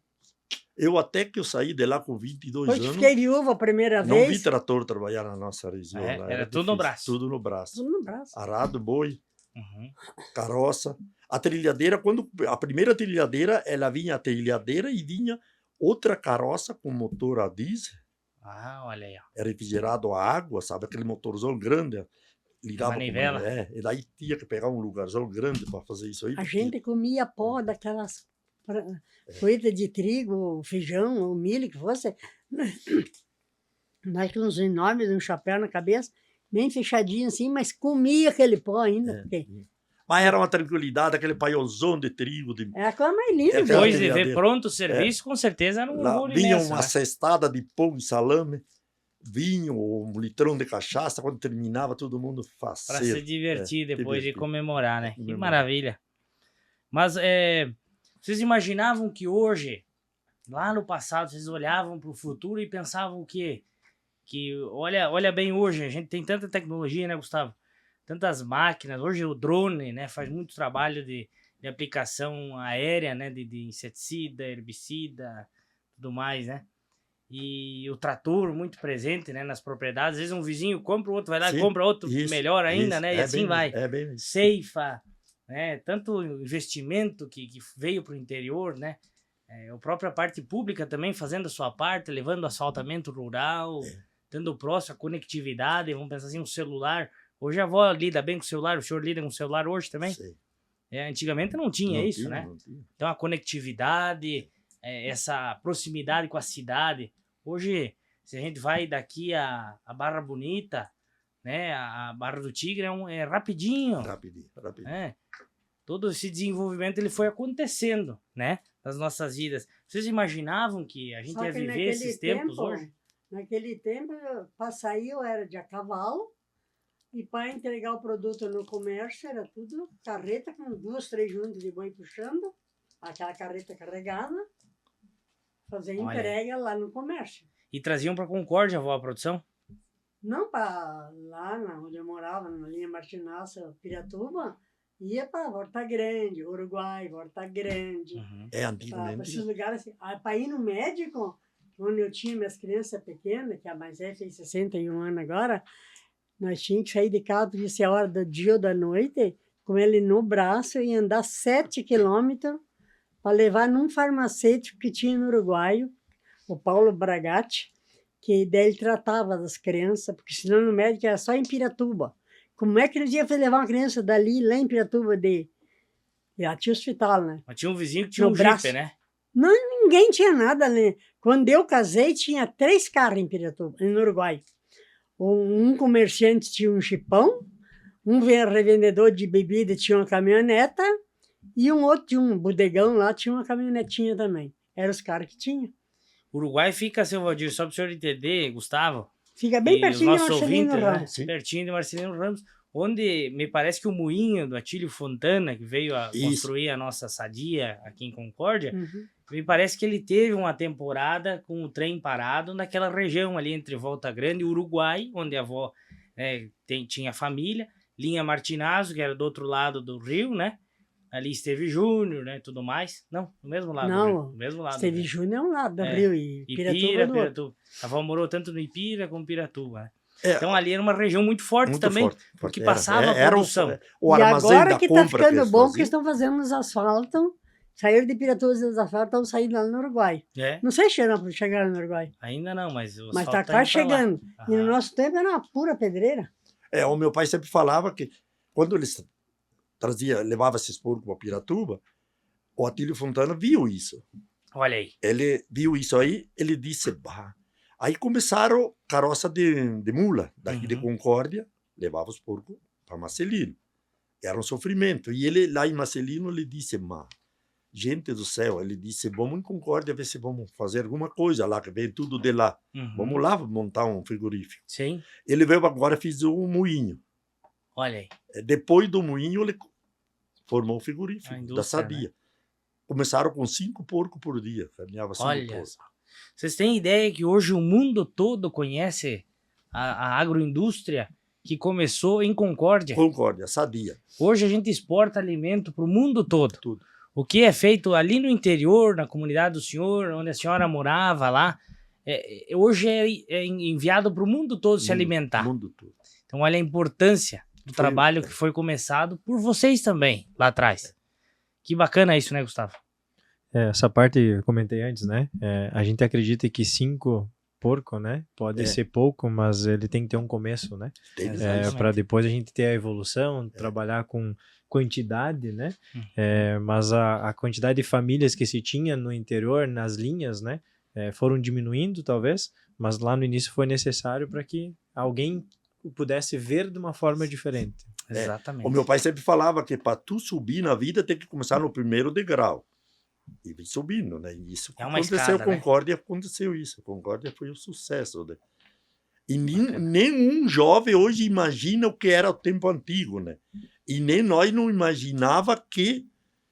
até que eu saí de lá com 22 Depois que anos, fiquei viúva a primeira não vi vez, trator trabalhar na nossa região. É, lá, era tudo no difícil, braço. Tudo no braço. tudo no braço. Arado, boi, Uhum. carroça. A trilhadeira, a primeira trilhadeira, ela vinha a trilhadeira e vinha outra carroça com motor a diesel, Ah, olha aí, ó. era refrigerado a água, sabe? Aquele motorzão grande. ligava com manivela. e daí tinha que pegar um lugarzão grande para fazer isso aí. A porque- gente comia pó daquelas coisas de trigo, feijão ou milho que fosse. Nós com uns enormes, um chapéu na cabeça, bem fechadinho assim, mas comia aquele pó ainda. É. Porque Mas era uma tranquilidade, aquele paiolzão de trigo. é a coisa mais linda. É, mesmo. Depois de brigadeiro. ver pronto o serviço, com certeza era um Lá orgulho vinha imenso, uma né? cestada de pão e salame, vinho, um litrão de cachaça. Quando terminava, todo mundo Para se faceiro. divertir depois de divertir. comemorar, né? Que Comemorar. maravilha. Mas vocês imaginavam que hoje, lá no passado, vocês olhavam para o futuro e pensavam o quê? Que olha bem hoje, a gente tem tanta tecnologia, né, Gustavo? Tantas máquinas. Hoje o drone, né, faz muito trabalho de aplicação aérea, né, de inseticida, herbicida, tudo mais, né? E o trator muito presente, né, nas propriedades. Às vezes um vizinho compra, o outro vai lá e Sim, compra outro isso, melhor ainda, isso. né? E É assim bem vai. isso, é bem isso. Ceifa, né? Tanto investimento que veio para o interior, né? A própria parte pública também fazendo a sua parte, levando asfaltamento rural, dando próximo a conectividade. Vamos pensar assim, um celular. Hoje a avó lida bem com o celular, o senhor lida com o celular hoje também? Sei. Antigamente não tinha Não isso, tinha, né? não tinha. Então a conectividade, essa proximidade com a cidade. Hoje, se a gente vai daqui a Barra Bonita, né? A Barra do Tigre é rapidinho. Rapidinho, rapidinho. Né? Todo esse desenvolvimento ele foi acontecendo, né? Nas nossas vidas. Vocês imaginavam que a gente Só ia que viver naquele esses tempos tempo, hoje? Naquele tempo, para sair eu era de a cavalo e para entregar o produto no comércio era tudo carreta com 2, 3 juntas de boi puxando, aquela carreta carregada, fazer Olha. entrega lá no comércio. E traziam para Concórdia, avó, a produção? Não para lá onde eu morava, na linha Martinaça, Piratuba, ia para Horta Grande, Uruguai, Horta Grande. Uhum. É Para antigamente. esses lugares assim. Para ir no médico, onde eu tinha minhas crianças pequenas, que a mais velha fez 61 anos agora, nós tínhamos que sair de casa, podia ser a hora do dia ou da noite, com ele no braço e andar 7 quilômetros para levar num farmacêutico que tinha no Uruguai, o Paulo Bragatti, que daí ele tratava das crianças, porque senão no médico era só em Piratuba. Como é que eles iam levar uma criança dali, lá em Piratuba, lá tinha hospital, né? Mas tinha um vizinho que tinha No um braço. Jeep, né? Ninguém tinha nada, né? Quando eu casei, tinha 3 carros em Piratuba, no Uruguai. Um comerciante tinha um chipão, um revendedor de bebida tinha uma caminhoneta, e um outro tinha um bodegão lá, tinha uma caminhonetinha também. Eram os caras que tinham. Uruguai fica, seu Valdir, só para o senhor entender, Gustavo, Fica bem e os pertinho de nossos Marcelino ouvintes, né? Ramos. Sim. Pertinho de Marcelino Ramos, onde me parece que o moinho do Atílio Fontana, que veio a Isso. construir a nossa Sadia aqui em Concórdia, Uhum. me parece que ele teve uma temporada com o trem parado naquela região ali entre Volta Grande e Uruguai, onde a avó tinha família, linha Martinazzo, que era do outro lado do rio, né? Ali Esteve Júnior, né? Tudo mais. Não, no mesmo lado. Não, do rio, no mesmo lado. do Esteve rio. Júnior é um lado do É, Rio e Piratuba Ipira, do outro. Piratuba. A avó morou tanto no Ipira como Piratuba, né? É, Então ali era uma região muito forte muito também, forte, porque era. passava a Era produção. o E armazém agora da que compra tá ficando eles bom, que faziam. estão fazendo os asfaltos, saíram de Piratuba os asfaltos, estão saindo lá no Uruguai. É, Não sei se chegaram no Uruguai, ainda não, mas o mas asfalto tá tá quase indo pra lá. chegando. E no Aham. nosso tempo era uma pura pedreira. O meu pai sempre falava que quando eles levava esses porcos para Piratuba, o Atílio Fontana viu isso. Olha aí. Ele viu isso aí, ele disse, bah. Aí começaram carroça de mula, daqui de Uhum. Concórdia, levava os porcos para Marcelino. Era um sofrimento. E ele, lá em Marcelino, ele disse, gente do céu, ele disse, vamos em Concórdia ver se vamos fazer alguma coisa lá, que vem tudo de lá. Uhum. Vamos lá montar um frigorífico. Sim, Ele veio agora, fez um moinho. olha aí. Depois do moinho, ele formou o A frigorífico indústria, da Sadia. Começaram com 5 porcos por dia. Caminhava 5 Olha porcos. só. Vocês têm ideia que hoje o mundo todo conhece a agroindústria que começou em Concórdia? Concórdia, Sadia. Hoje a gente exporta alimento para o mundo todo. Tudo. O que é feito ali no interior, na comunidade do senhor, onde a senhora morava lá, hoje é enviado para o mundo todo se alimentar. Mundo todo. Então olha a importância do Foi- trabalho que foi começado por vocês também, lá atrás. Que bacana isso, né, Gustavo? Essa parte eu comentei antes, né? A gente acredita que 5 porco, né? Pode É. ser pouco, mas ele tem que ter um começo, né? Tem que ser Exatamente. Para depois a gente ter a evolução, trabalhar com quantidade, né? Mas a quantidade de famílias que se tinha no interior, nas linhas, né? Foram diminuindo, talvez, mas lá no início foi necessário para que alguém pudesse ver de uma forma diferente. Exatamente. O meu pai sempre falava que para tu subir na vida tem que começar no primeiro degrau. E vem subindo, né? E isso É uma aconteceu, escada, né? Concórdia aconteceu isso. Concórdia foi um sucesso, né? E nenhum jovem hoje imagina o que era o tempo antigo, né? E nem nós não imaginava que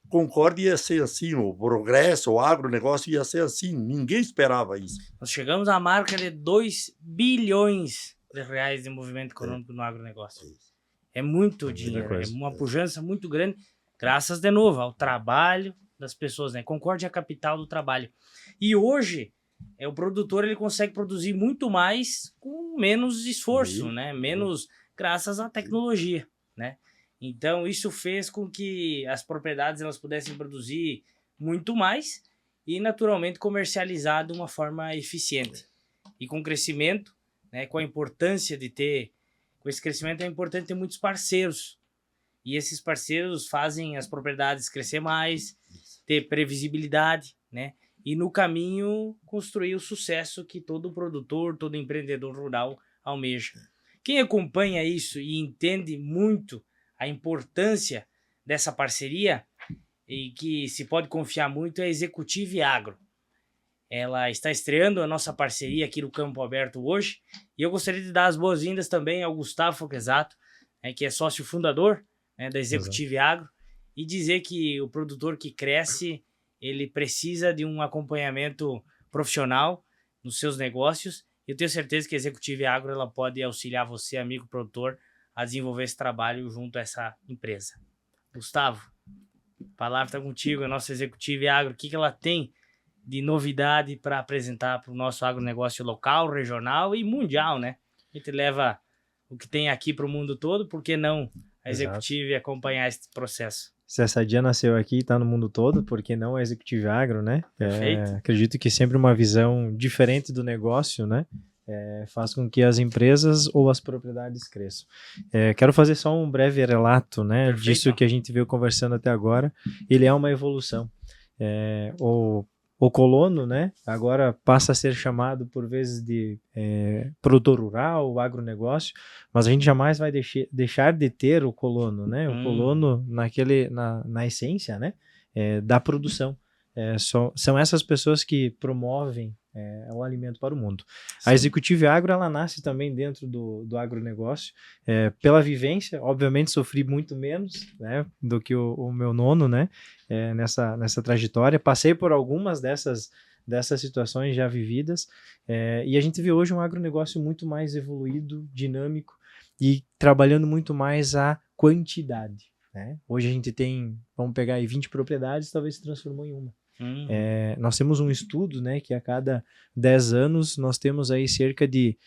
Concórdia ia ser assim, o progresso, o agronegócio ia ser assim. Ninguém esperava isso. Nós chegamos à marca de 2 bilhões de reais de movimento econômico no agronegócio. É muito dinheiro, é coisa. uma pujança muito grande, graças, de novo, ao trabalho das pessoas, né? Concórdia é a capital do trabalho. E hoje, o produtor ele consegue produzir muito mais com menos esforço, né? Menos graças à tecnologia, né? Então, isso fez com que as propriedades elas pudessem produzir muito mais e, naturalmente, comercializar de uma forma eficiente. E com crescimento, né? Com a importância de ter... Com esse crescimento é importante ter muitos parceiros. E esses parceiros fazem as propriedades crescer mais, ter previsibilidade, né? E no caminho construir o sucesso que todo produtor, todo empreendedor rural almeja. Quem acompanha isso e entende muito a importância dessa parceria e que se pode confiar muito é a Executive Agro. Ela está estreando a nossa parceria aqui no Campo Aberto hoje e eu gostaria de dar as boas-vindas também ao Gustavo Foquesato, que é sócio fundador, né, da Executive Agro, e dizer que o produtor que cresce, ele precisa de um acompanhamento profissional nos seus negócios. Eu tenho certeza que a Executive Agro ela pode auxiliar você, amigo produtor, a desenvolver esse trabalho junto a essa empresa. Gustavo, a palavra está contigo, a nossa Executive Agro, o que ela tem de novidade para apresentar para o nosso agronegócio local, regional e mundial, né? A gente leva o que tem aqui para o mundo todo, por que não a Executive acompanhar esse processo? Se a Sadia nasceu aqui e está no mundo todo, por que não a Executive Agro, né? Acredito que sempre uma visão diferente do negócio, né? Faz com que as empresas ou as propriedades cresçam. Quero fazer só um breve relato, né? Perfeito. Disso que a gente veio conversando até agora. Ele é uma evolução. O colono, né, agora passa a ser chamado por vezes de produtor rural, agronegócio, mas a gente jamais vai deixar de ter o colono, né, o colono na essência, né, da produção. São essas pessoas que promovem o alimento para o mundo. Sim. A Executive Agro, ela nasce também dentro do agronegócio, pela vivência, obviamente sofri muito menos, né, do que o meu nono, né, nessa trajetória, passei por algumas dessas situações já vividas, e a gente vê hoje um agronegócio muito mais evoluído, dinâmico, e trabalhando muito mais a quantidade, né? Hoje a gente tem, vamos pegar aí 20 propriedades, talvez se transformou em uma. Nós temos um estudo, né, que a cada 10 anos nós temos aí cerca de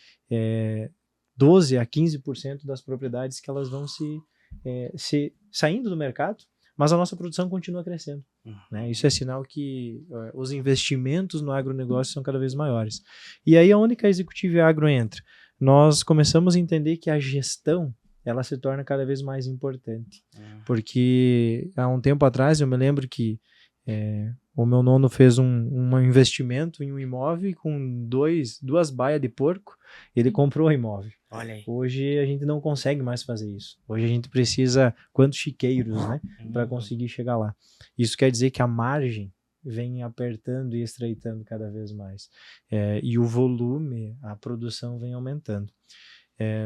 12 a 15% das propriedades que elas vão se saindo do mercado, mas a nossa produção continua crescendo, né? Isso é sinal que os investimentos no agronegócio são cada vez maiores. E aí aonde que a Executive Agro entra? Nós começamos a entender que a gestão ela se torna cada vez mais importante, porque há um tempo atrás eu me lembro que o meu nono fez um investimento em um imóvel com duas baias de porco, ele comprou o imóvel. Olha aí. Hoje a gente não consegue mais fazer isso. Hoje a gente precisa quantos chiqueiros, né, para conseguir chegar lá. Isso quer dizer que a margem vem apertando e estreitando cada vez mais. E o volume, a produção vem aumentando.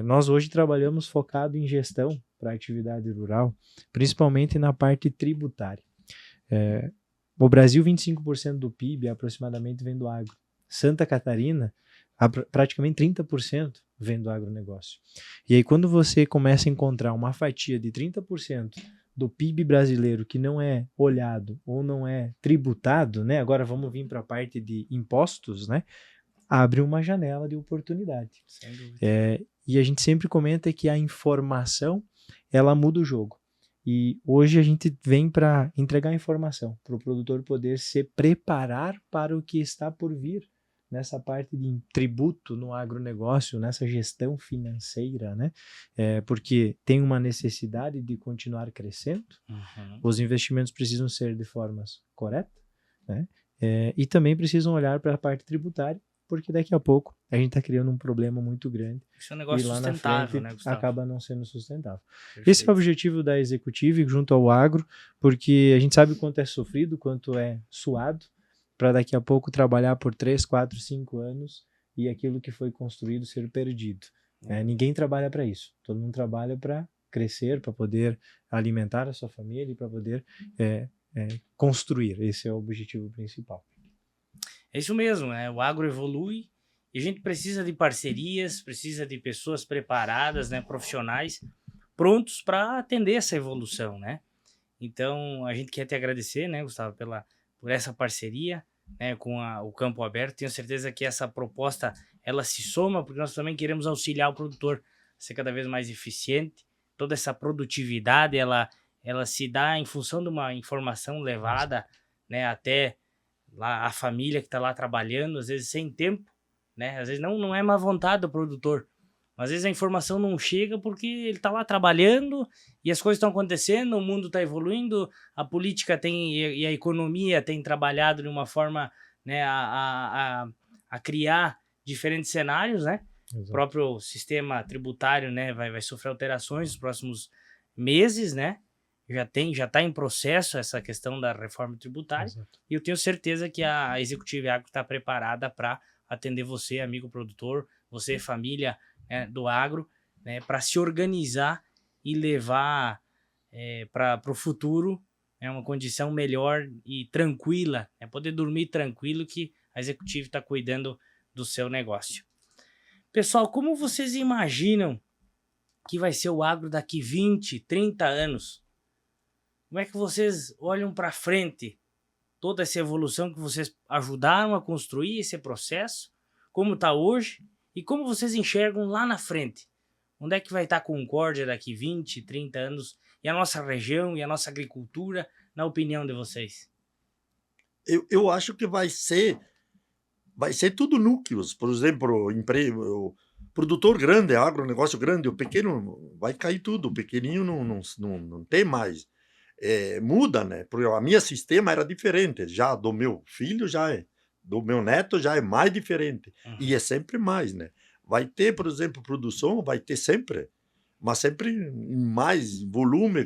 Nós hoje trabalhamos focado em gestão para a atividade rural, principalmente na parte tributária. No Brasil, 25% do PIB aproximadamente vem do agro. Santa Catarina, praticamente 30% vem do agronegócio. E aí, quando você começa a encontrar uma fatia de 30% do PIB brasileiro que não é olhado ou não é tributado, né? Agora vamos vir para a parte de impostos, né? Abre uma janela de oportunidade. Sem dúvida. E a gente sempre comenta que a informação, ela muda o jogo. E hoje a gente vem para entregar informação, para o produtor poder se preparar para o que está por vir nessa parte de tributo no agronegócio, nessa gestão financeira, né? Porque tem uma necessidade de continuar crescendo, os investimentos precisam ser de formas corretas, né? E também precisam olhar para a parte tributária, porque daqui a pouco a gente está criando um problema muito grande. Isso é um negócio e lá na sustentável, frente né, Gustavo? acaba não sendo sustentável. Perfeito. Esse é o objetivo da Executive junto ao agro, porque a gente sabe o quanto é sofrido, quanto é suado, para daqui a pouco trabalhar por 3, 4, 5 anos e aquilo que foi construído ser perdido. Ninguém trabalha para isso. Todo mundo trabalha para crescer, para poder alimentar a sua família e para poder construir. Esse é o objetivo principal. É isso mesmo, né? O agro evolui e a gente precisa de parcerias, precisa de pessoas preparadas, né? Profissionais prontos para atender essa evolução, né? Então, a gente quer te agradecer, né, Gustavo, por essa parceria, né, com o Campo Aberto. Tenho certeza que essa proposta, ela se soma, porque nós também queremos auxiliar o produtor a ser cada vez mais eficiente. Toda essa produtividade, ela se dá em função de uma informação levada, né, até lá a família que está lá trabalhando, às vezes sem tempo, né? Às vezes não é má vontade do produtor, mas às vezes a informação não chega porque ele está lá trabalhando e as coisas estão acontecendo, o mundo está evoluindo, a política e a economia tem trabalhado de uma forma, né, a criar diferentes cenários, né? Exato. O próprio sistema tributário, né, vai sofrer alterações nos próximos meses, né? Já está em processo essa questão da reforma tributária. Exato. E eu tenho certeza que a Executive Agro está preparada para atender você, amigo produtor, você, família, né, do agro, né, para se organizar e levar para o futuro, né, uma condição melhor e tranquila, né, poder dormir tranquilo que a Executive está cuidando do seu negócio. Pessoal, como vocês imaginam que vai ser o agro daqui 20, 30 anos? Como é que vocês olham para frente toda essa evolução que vocês ajudaram a construir esse processo, como está hoje, e como vocês enxergam lá na frente? Onde é que vai estar a Concórdia daqui 20, 30 anos, e a nossa região, e a nossa agricultura, na opinião de vocês? Eu acho que vai ser tudo núcleos. Por exemplo, o produtor grande, agronegócio grande, o pequeno vai cair tudo, o pequenininho não tem mais. Muda, né? Porque a minha sistema era diferente, já do meu filho do meu neto já é mais diferente, e é sempre mais, né? Vai ter, por exemplo, produção, vai ter sempre, mas sempre em mais volume.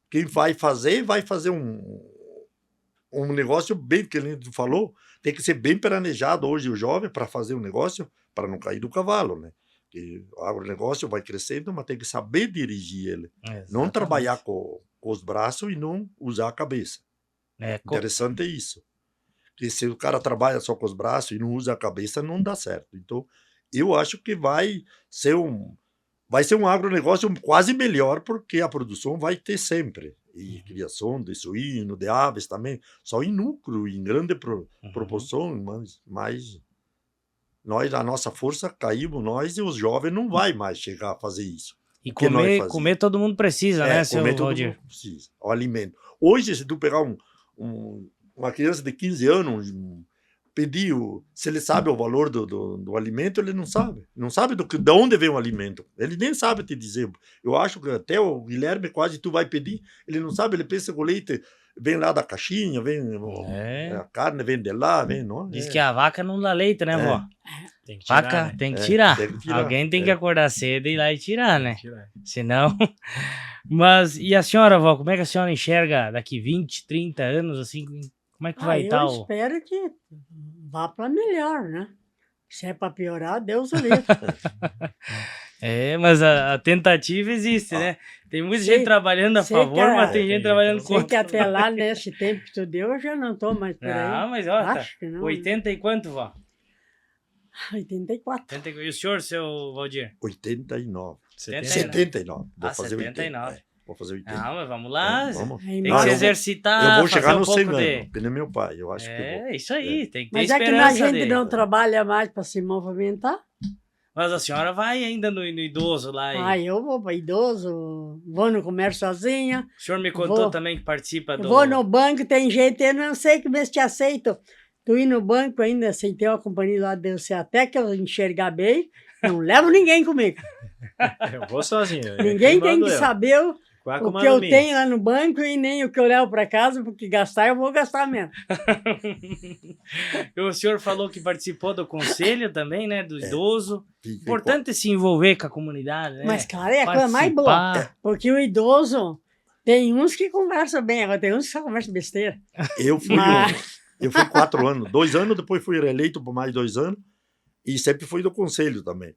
Quem vai fazer um negócio bem, que ele falou, tem que ser bem planejado hoje o jovem para fazer um negócio, para não cair do cavalo, né? Que o agronegócio vai crescendo, mas tem que saber dirigir ele. Exatamente. Não trabalhar com os braços e não usar a cabeça. Interessante isso. Porque se o cara trabalha só com os braços e não usa a cabeça, não dá certo. Então, eu acho que vai ser um agronegócio quase melhor, porque a produção vai ter sempre. E criação de suíno, de aves também, só em núcleo, em grande proporção, mas nós, a nossa força, caímos nós, e os jovens não vai mais chegar a fazer isso. E comer todo mundo precisa, né, seu Valdir? Comer todo mundo precisa, o alimento. Hoje, se tu pegar uma criança de 15 anos, pedir, se ele sabe o valor do alimento, ele não sabe. Não sabe de onde vem o alimento. Ele nem sabe te dizer. Eu acho que até o Guilherme, quase tu vai pedir, ele não sabe, ele pensa que o leite vem lá da caixinha, a carne vem de lá, não. Diz que a vaca não dá leite, né, vó? Tem que tirar, vaca né? tem que tirar. Tem que tirar. Alguém tem que acordar cedo e ir lá e tirar, né? Senão... Mas, e a senhora, vó, como é que a senhora enxerga daqui 20, 30 anos, assim, como é que vai estar Eu espero que vá para melhor, né? Se é para piorar, Deus o livre. Mas a tentativa existe, né? Tem muita gente trabalhando a favor, mas tem gente trabalhando contra. Sei que até lá, nesse tempo que tu deu, eu já não estou mais por aí. Não, mas ó, acho que não. 80 e quanto, vó? 84. E o senhor, seu Valdir? 89. 79. Vou fazer 79. Vou fazer 80. Não, mas vamos lá. Vamos. Tem que se exercitar. Eu vou chegar no 100 anos, que nem meu pai. Eu acho que eu vou. Isso aí, tem que ter mas esperança. Mas é que a gente dele. não trabalha mais para se movimentar. Mas a senhora vai ainda no idoso lá? Eu vou para idoso, vou no comércio sozinha. O senhor me contou também que participa do... Vou no banco, tem gente, eu não sei que mês te aceito. Tu ir no banco ainda sem ter uma companhia lá de você, até que eu enxergar bem, não levo ninguém comigo. Eu vou sozinho. Ninguém tem que saber o que eu tenho. tenho lá no banco e nem o que eu levo para casa, porque gastar eu vou gastar mesmo. O senhor falou que participou do conselho também, né? Do idoso. Fiquei Importante se envolver com a comunidade, né? Mas, cara, é a coisa mais boa. Participar. Porque o idoso, tem uns que conversam bem, agora tem uns que só conversam besteira. Eu fui, eu fui 4 anos, 2 anos, depois fui reeleito por mais 2 anos, e sempre fui do conselho também.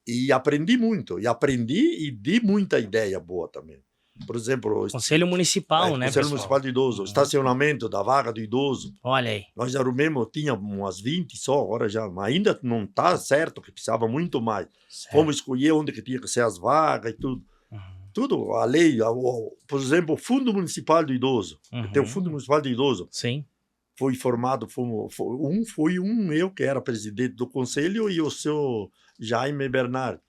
E aprendi muito, e dei muita ideia boa também. Por exemplo, Conselho municipal, né, Conselho pessoal? Municipal do Idoso, estacionamento da vaga do idoso. Olha aí. Nós arrumamos, tinha umas 20 só, agora já, mas ainda não está certo, que precisava muito mais. Certo. Fomos escolher onde que tinha que ser as vagas e tudo. Tudo, a lei, por exemplo, o Fundo Municipal do Idoso. Tem o Fundo Municipal do Idoso. Sim. Foi formado, foi eu que era presidente do conselho e o seu Jaime Bernard.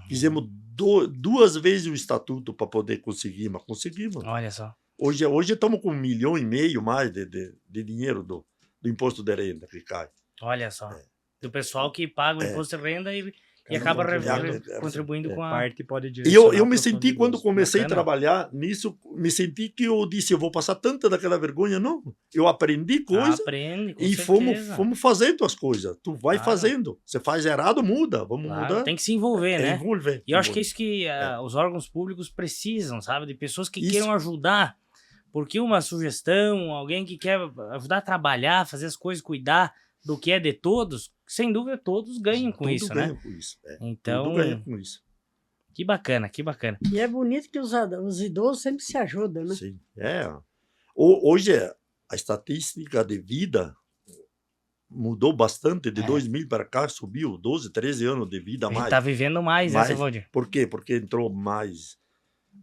Fizemos 2 vezes o estatuto para poder conseguir, mas conseguimos. Olha só. Hoje estamos com 1,5 milhão mais de dinheiro do imposto de renda que cai. Olha só. Do pessoal que paga o imposto de renda e acaba contribuindo com a... parte pode E eu me senti, quando comecei a trabalhar nisso, me senti que eu disse, eu vou passar tanta daquela vergonha. Não, eu aprendi coisa Aprende, com e certeza. fomos fazendo as coisas. Tu vai Claro. fazendo. Você faz errado, muda. Vamos Claro, mudar. tem que se envolver, né? Envolver. E eu acho que é isso que os órgãos públicos precisam, sabe? De pessoas que queiram ajudar. Porque uma sugestão, alguém que quer ajudar a trabalhar, fazer as coisas, cuidar do que é de todos, sem dúvida todos ganham com Tudo isso, ganha né? com isso. Então, Tudo ganha com isso. que bacana, que bacana. E é bonito que os idosos sempre se ajudam, né? Sim. Hoje a estatística de vida mudou bastante. De 2000 para cá subiu 12, 13 anos de vida a A gente mais. tá vivendo mais, né, seu Valdir? Por quê? Porque entrou mais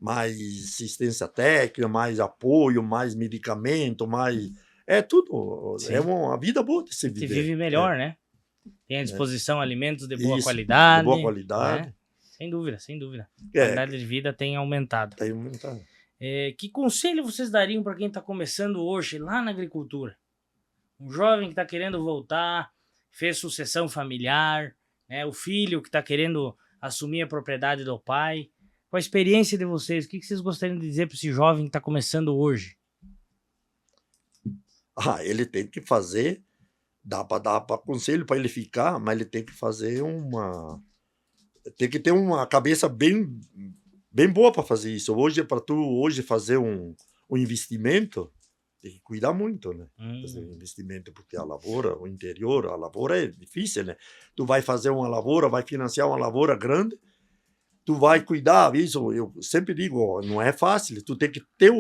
assistência técnica, mais apoio, mais medicamento, mais... É tudo. Sim. É uma vida boa de se Se viver. vive melhor, né? Tem à disposição alimentos de boa qualidade. De boa qualidade. Né? Sem dúvida, sem dúvida. A É, qualidade de vida tem aumentado. tem aumentado. Que conselho vocês dariam para quem está começando hoje lá na agricultura? Um jovem que está querendo voltar, fez sucessão familiar, né? O filho que está querendo assumir a propriedade do pai. Com a experiência de vocês, o que vocês gostariam de dizer para esse jovem que está começando hoje? Ele tem que fazer, dá para dar conselho para ele ficar, mas ele tem que fazer tem que ter uma cabeça bem boa para fazer isso. Hoje, para tu hoje fazer um investimento, tem que cuidar muito, né? Fazer um investimento, porque a lavoura, o interior, a lavoura é difícil, né? Tu vai fazer uma lavoura, vai financiar uma lavoura grande, tu vai cuidar, isso eu sempre digo, não é fácil, tu tem que ter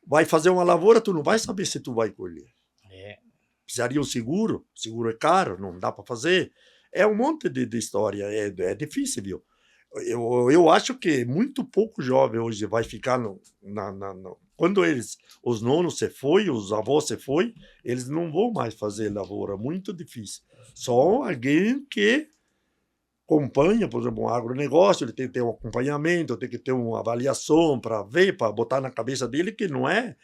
vai fazer uma lavoura, tu não vai saber se tu vai colher. Precisaria um seguro é caro, não dá para fazer. É um monte de história, é difícil, viu? Eu acho que muito pouco jovem hoje vai ficar quando os nonos se foi, os avós se foi, eles não vão mais fazer lavoura, muito difícil. Só alguém que acompanha, por exemplo, um agronegócio, ele tem que ter um acompanhamento, tem que ter uma avaliação para ver, para botar na cabeça dele que não é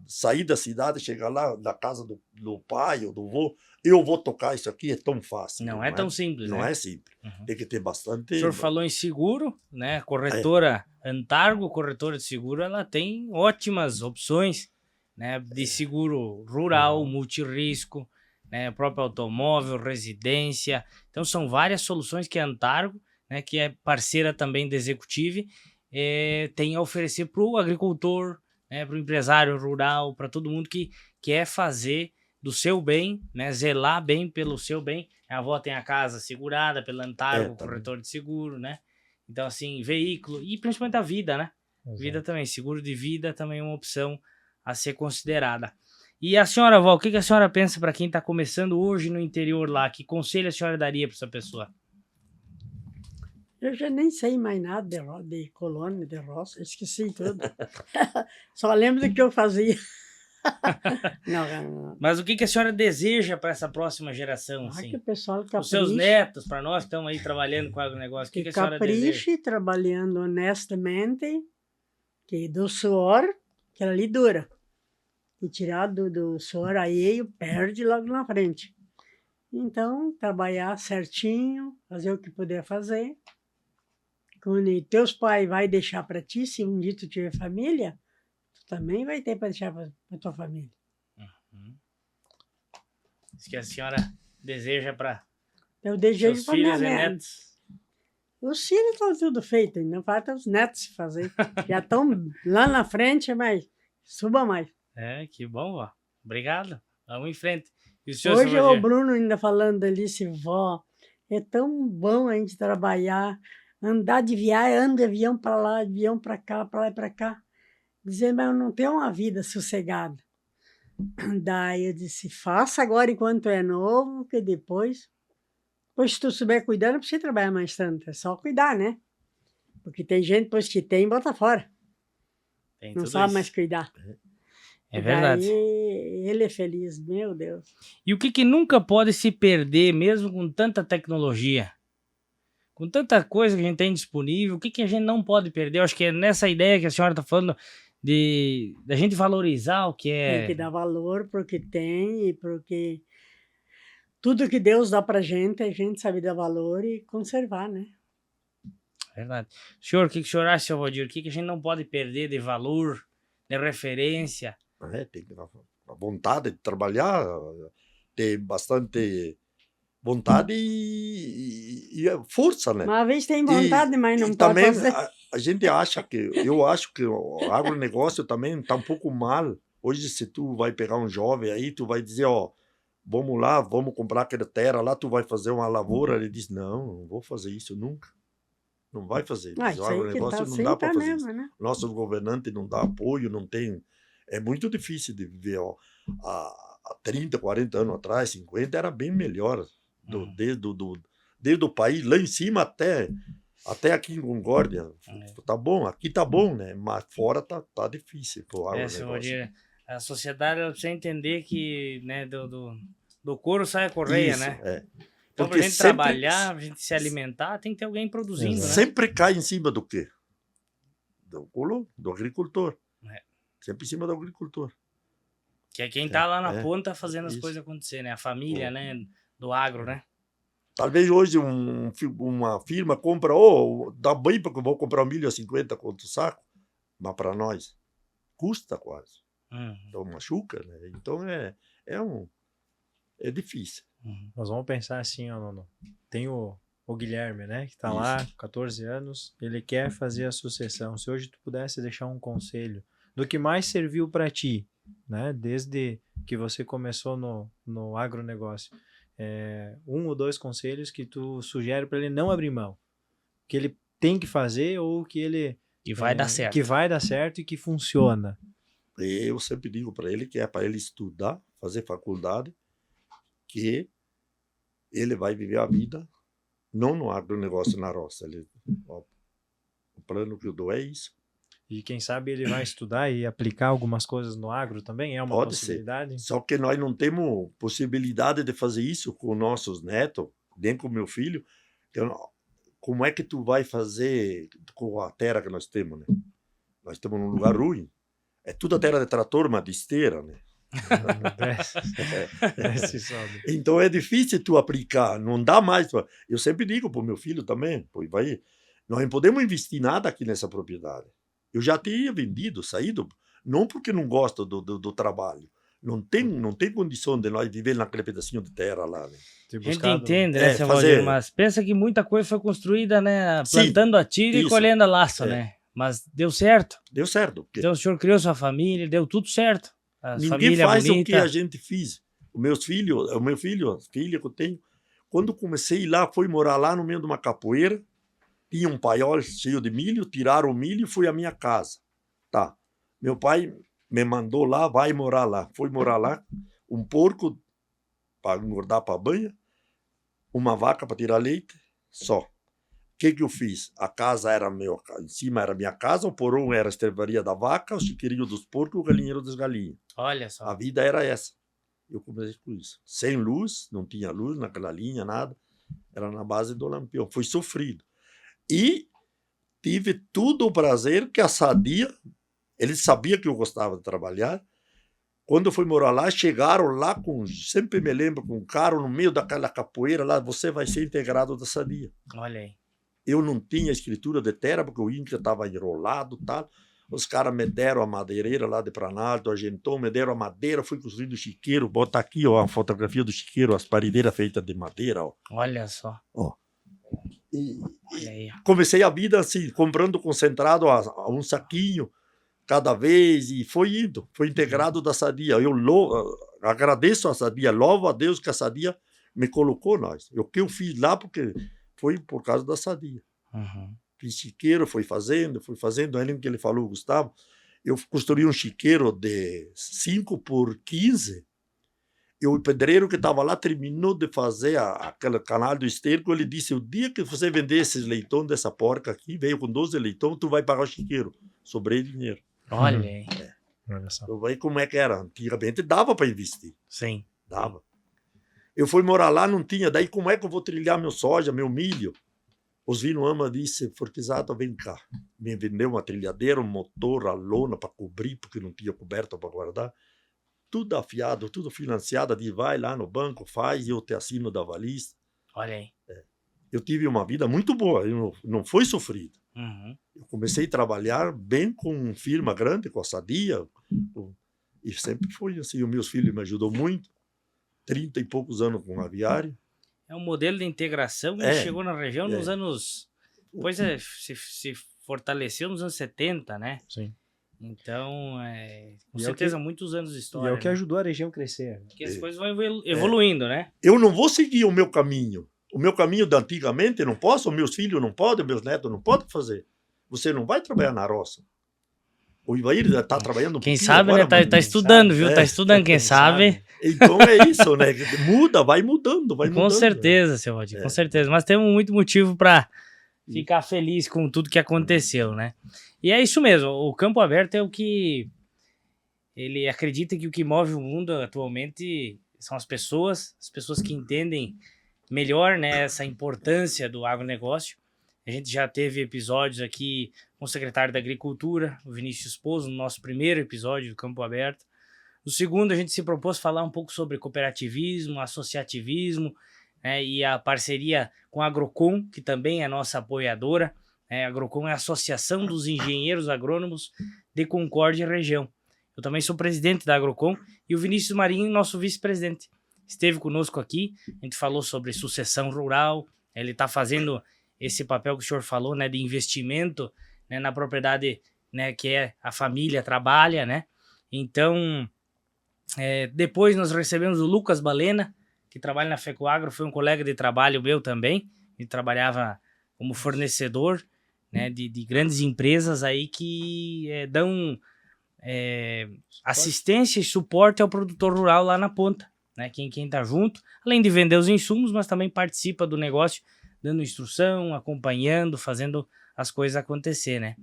sair da cidade, chegar lá da casa do pai ou do avô, eu vou tocar isso aqui, é tão fácil. Não é tão simples, não né? é simples. Tem que ter bastante... O senhor falou em seguro, né? Corretora Antargo, corretora de seguro, ela tem ótimas opções, né? De seguro rural, multirrisco, né? Próprio automóvel, residência. Então são várias soluções que a Antargo, né? Que é parceira também da Executive, tem a oferecer para o agricultor, né? Para o empresário rural, para todo mundo que quer fazer do seu bem, né? Zelar bem pelo seu bem. A avó tem a casa segurada pela Antargo, corretor de seguro, né? Então, assim, veículo e principalmente a vida, né? Exato. Vida também, seguro de vida também é uma opção a ser considerada. E a senhora, avó, o que a senhora pensa para quem está começando hoje no interior lá? Que conselho a senhora daria para essa pessoa? Eu já nem sei mais nada de colônia, de roça, esqueci tudo. Só lembro do que eu fazia. Não. Mas o que a senhora deseja para essa próxima geração? Assim? Que o pessoal capriche. Os seus netos, para nós que estamos aí trabalhando com o agronegócio, o que a senhora deseja? Capriche, trabalhando honestamente, que do suor, que ali dura. e tirar do suor alheio, perde logo na frente. Então, trabalhar certinho, fazer o que puder fazer. Quando teus pais vai deixar para ti, se um dia tu tiver família, tu também vai ter para deixar para tua família. Isso que a senhora deseja para Eu desejo seus para minha filhos e neta. netos. Os filhos estão tudo feito, não falta os netos se fazer. Já estão lá na frente, mas suba mais. Que bom, ó. Obrigado. Vamos em frente. E o senhor, Hoje seu o Valdir? Bruno ainda falando ali, vó, é tão bom a gente trabalhar, andar de viagem, anda de avião para lá, de avião para cá, para lá e para cá. Dizer, mas eu não tenho uma vida sossegada. Daí eu disse, faça agora enquanto é novo, que depois se tu souber cuidar, não precisa trabalhar mais tanto, é só cuidar, né? Porque tem gente, depois que tem, bota fora. Tem Não tudo sabe isso. mais cuidar. É verdade. Daí ele é feliz, meu Deus. E o que nunca pode se perder, mesmo com tanta tecnologia? Com tanta coisa que a gente tem disponível, o que a gente não pode perder? Eu acho que é nessa ideia que a senhora está falando da gente valorizar o que Tem que é. dar valor pro que tem e porque tudo que Deus dá pra gente, a gente sabe dar valor e conservar, né? Verdade. Senhor, o que o senhor acha, seu Valdir? O que a gente não pode perder de valor, de referência? Tem que ter a vontade de trabalhar, ter bastante vontade e força, né? Uma vez tem vontade, mas não e pode também fazer. a gente acha eu acho que o agronegócio também está um pouco mal. Hoje, se tu vai pegar um jovem aí, tu vai dizer, ó, vamos lá, vamos comprar aquela terra lá, tu vai fazer uma lavoura. Ele diz, não vou fazer isso nunca. Não vai fazer. Ah, Diz, o isso aí que agronegócio tá não dá para sempre fazer mesmo, isso. né? Nosso governante não dá apoio, não tem. É muito difícil de viver. Ó. Há 30, 40 anos atrás, 50, era bem melhor. Desde o país, lá em cima até aqui em Concórdia. Tá bom, aqui tá bom, né? Mas fora tá difícil pro Seu agronegócio. Valdir, a sociedade ela precisa entender que, né, do couro sai a correia, Isso, né? é. Então, Porque pra gente sempre, trabalhar, pra gente se alimentar, tem que ter alguém produzindo, né? sempre cai em cima do quê? Do agricultor. É. Sempre em cima do agricultor. Que é quem tá lá na ponta fazendo as isso. coisas acontecer, né? A família, né? Do agro, né? Talvez hoje uma firma compra, dá bem porque eu vou comprar milho a 50 conto o saco, mas para nós custa quase. Então machuca, né? Então é difícil. Nós vamos pensar assim, ó, Nono. Tem o Guilherme, né, que tá Isso. lá, 14 anos, ele quer fazer a sucessão. Se hoje tu pudesse deixar um conselho do que mais serviu para ti, né, desde que você começou no agronegócio, um ou dois conselhos que tu sugere para ele não abrir mão, que ele tem que fazer ou que ele E vai dar certo. que vai dar certo e que funciona. Eu sempre digo para ele que é para ele estudar, fazer faculdade, que ele vai viver a vida não no agronegócio na roça. O plano que eu dou é isso. E quem sabe ele vai estudar e aplicar algumas coisas no agro também, é uma Pode possibilidade? Só que nós não temos possibilidade de fazer isso com nossos netos, nem com meu filho. Então, como é que tu vai fazer com a terra que nós temos, né? Nós estamos num lugar ruim. É tudo a terra de trator, mas de esteira, né? Desce e sobe. Então é difícil tu aplicar, não dá mais. Eu sempre digo para o meu filho também, nós não podemos investir nada aqui nessa propriedade. Eu já teria vendido, saído, não porque não gosto do trabalho. Não tem condição de nós viver naquele pedacinho de terra lá. Né? A gente entende, né, seu fazer... Valdir? Mas pensa que muita coisa foi construída, né? Plantando a tiro e colhendo a laço, né? Mas deu certo. Deu certo. Porque... Então o senhor criou sua família, deu tudo certo. Ninguém faz bonita. O que a gente fez. O meu filho, a filha que eu tenho, quando comecei lá, fui morar lá no meio de uma capoeira, tinha um paiol cheio de milho, tiraram o milho e fui à minha casa. Tá. Meu pai me mandou lá, vai morar lá. Fui morar lá, um porco para engordar para banha, uma vaca para tirar leite, só. O que eu fiz? A casa era meu, em cima era minha casa, o porão era a estrebaria da vaca, o chiqueirinho dos porcos, o galinheiro das galinhas. Olha só. A vida era essa. Eu comecei com isso. Sem luz, não tinha luz naquela linha, nada. Era na base do lampião. Foi sofrido. E tive todo o prazer que a Sadia, ele sabia que eu gostava de trabalhar, Quando eu fui morar lá, chegaram lá sempre me lembro, com um carro no meio daquela capoeira lá, você vai ser integrado da Sadia. Olha aí. Eu não tinha escritura de terra, porque o INCRA estava enrolado e tal. Os caras me deram a madeireira lá de Planalto, agentou, me deram a madeira, fui construindo o chiqueiro. Bota aqui, ó, a fotografia do chiqueiro, as paredeiras feitas de madeira, ó. Olha só. Ó. E Olha aí. comecei a vida assim, comprando concentrado a um saquinho cada vez, e foi indo, foi integrado da Sadia. Eu agradeço a Sadia, louvo a Deus que a Sadia me colocou nós. O que eu fiz lá, porque foi por causa da Sadia. Uhum. Fiz chiqueiro, fui fazendo. Aí lembro que ele falou, Gustavo, eu construí um chiqueiro de 5 por 15, e o pedreiro que estava lá terminou de fazer aquele canal do esterco, ele disse, o dia que você vender esses leitões dessa porca aqui, veio com 12 leitões, tu vai pagar o chiqueiro. Sobrei dinheiro. Olha aí. Olha só. Eu vejo como é que era. Antigamente dava para investir. Sim. Dava. Eu fui morar lá, não tinha. Daí como é que eu vou trilhar meu soja, meu milho? Os Ama disse, Forquizato, vem cá. Me vendeu uma trilhadeira, um motor, a lona para cobrir, porque não tinha coberta para guardar. Tudo afiado, tudo financiado. De vai lá no banco, faz, e eu te assino da valista. Olha aí. Eu tive uma vida muito boa, eu não foi sofrido. Uhum. Eu comecei a trabalhar bem com firma grande, com a Sadia, e sempre foi assim. Os meus filhos me ajudou muito. 30 e poucos anos com aviário. É um modelo de integração que chegou na região nos anos... Depois se fortaleceu nos anos 70, né? Sim. Então, com E certeza, muitos anos de E história. é o que né? ajudou a região a crescer. Porque as coisas vão evoluindo, né? Eu não vou seguir o meu caminho. O meu caminho de antigamente, eu não posso, meus filhos não podem, meus netos não podem fazer. Você não vai trabalhar na roça. O Ivair está trabalhando um Quem pouquinho sabe, agora, né? mas Tá estudando, viu? Tá estudando, quem sabe. Então é isso, né? Muda, vai mudando, vai Com mudando. certeza, seu Valdir, com certeza. Mas temos muito motivo para ficar feliz com tudo que aconteceu, né? E é isso mesmo, o Campo Aberto é o que... Ele acredita que o que move o mundo atualmente são as pessoas que entendem melhor, né, essa importância do agronegócio. A gente já teve episódios aqui com o secretário da Agricultura, o Vinícius Pozo, no nosso primeiro episódio do Campo Aberto. No segundo, a gente se propôs falar um pouco sobre cooperativismo, associativismo, né, e a parceria com a Agrocom, que também é nossa apoiadora. A Agrocom é a Associação dos Engenheiros Agrônomos de Concórdia e Região. Eu também sou presidente da Agrocom e o Vinícius Marinho, nosso vice-presidente. Esteve conosco aqui, a gente falou sobre sucessão rural, ele está fazendo esse papel que o senhor falou, né, de investimento, né, na propriedade, né, que a família trabalha, né? Então, depois nós recebemos o Lucas Balena, que trabalha na FECOAGRO, foi um colega de trabalho meu também, ele trabalhava como fornecedor, né, de grandes empresas aí que dão assistência e suporte ao produtor rural lá na ponta, né? Quem tá junto, além de vender os insumos, mas também participa do negócio, dando instrução, acompanhando, fazendo as coisas acontecer, né?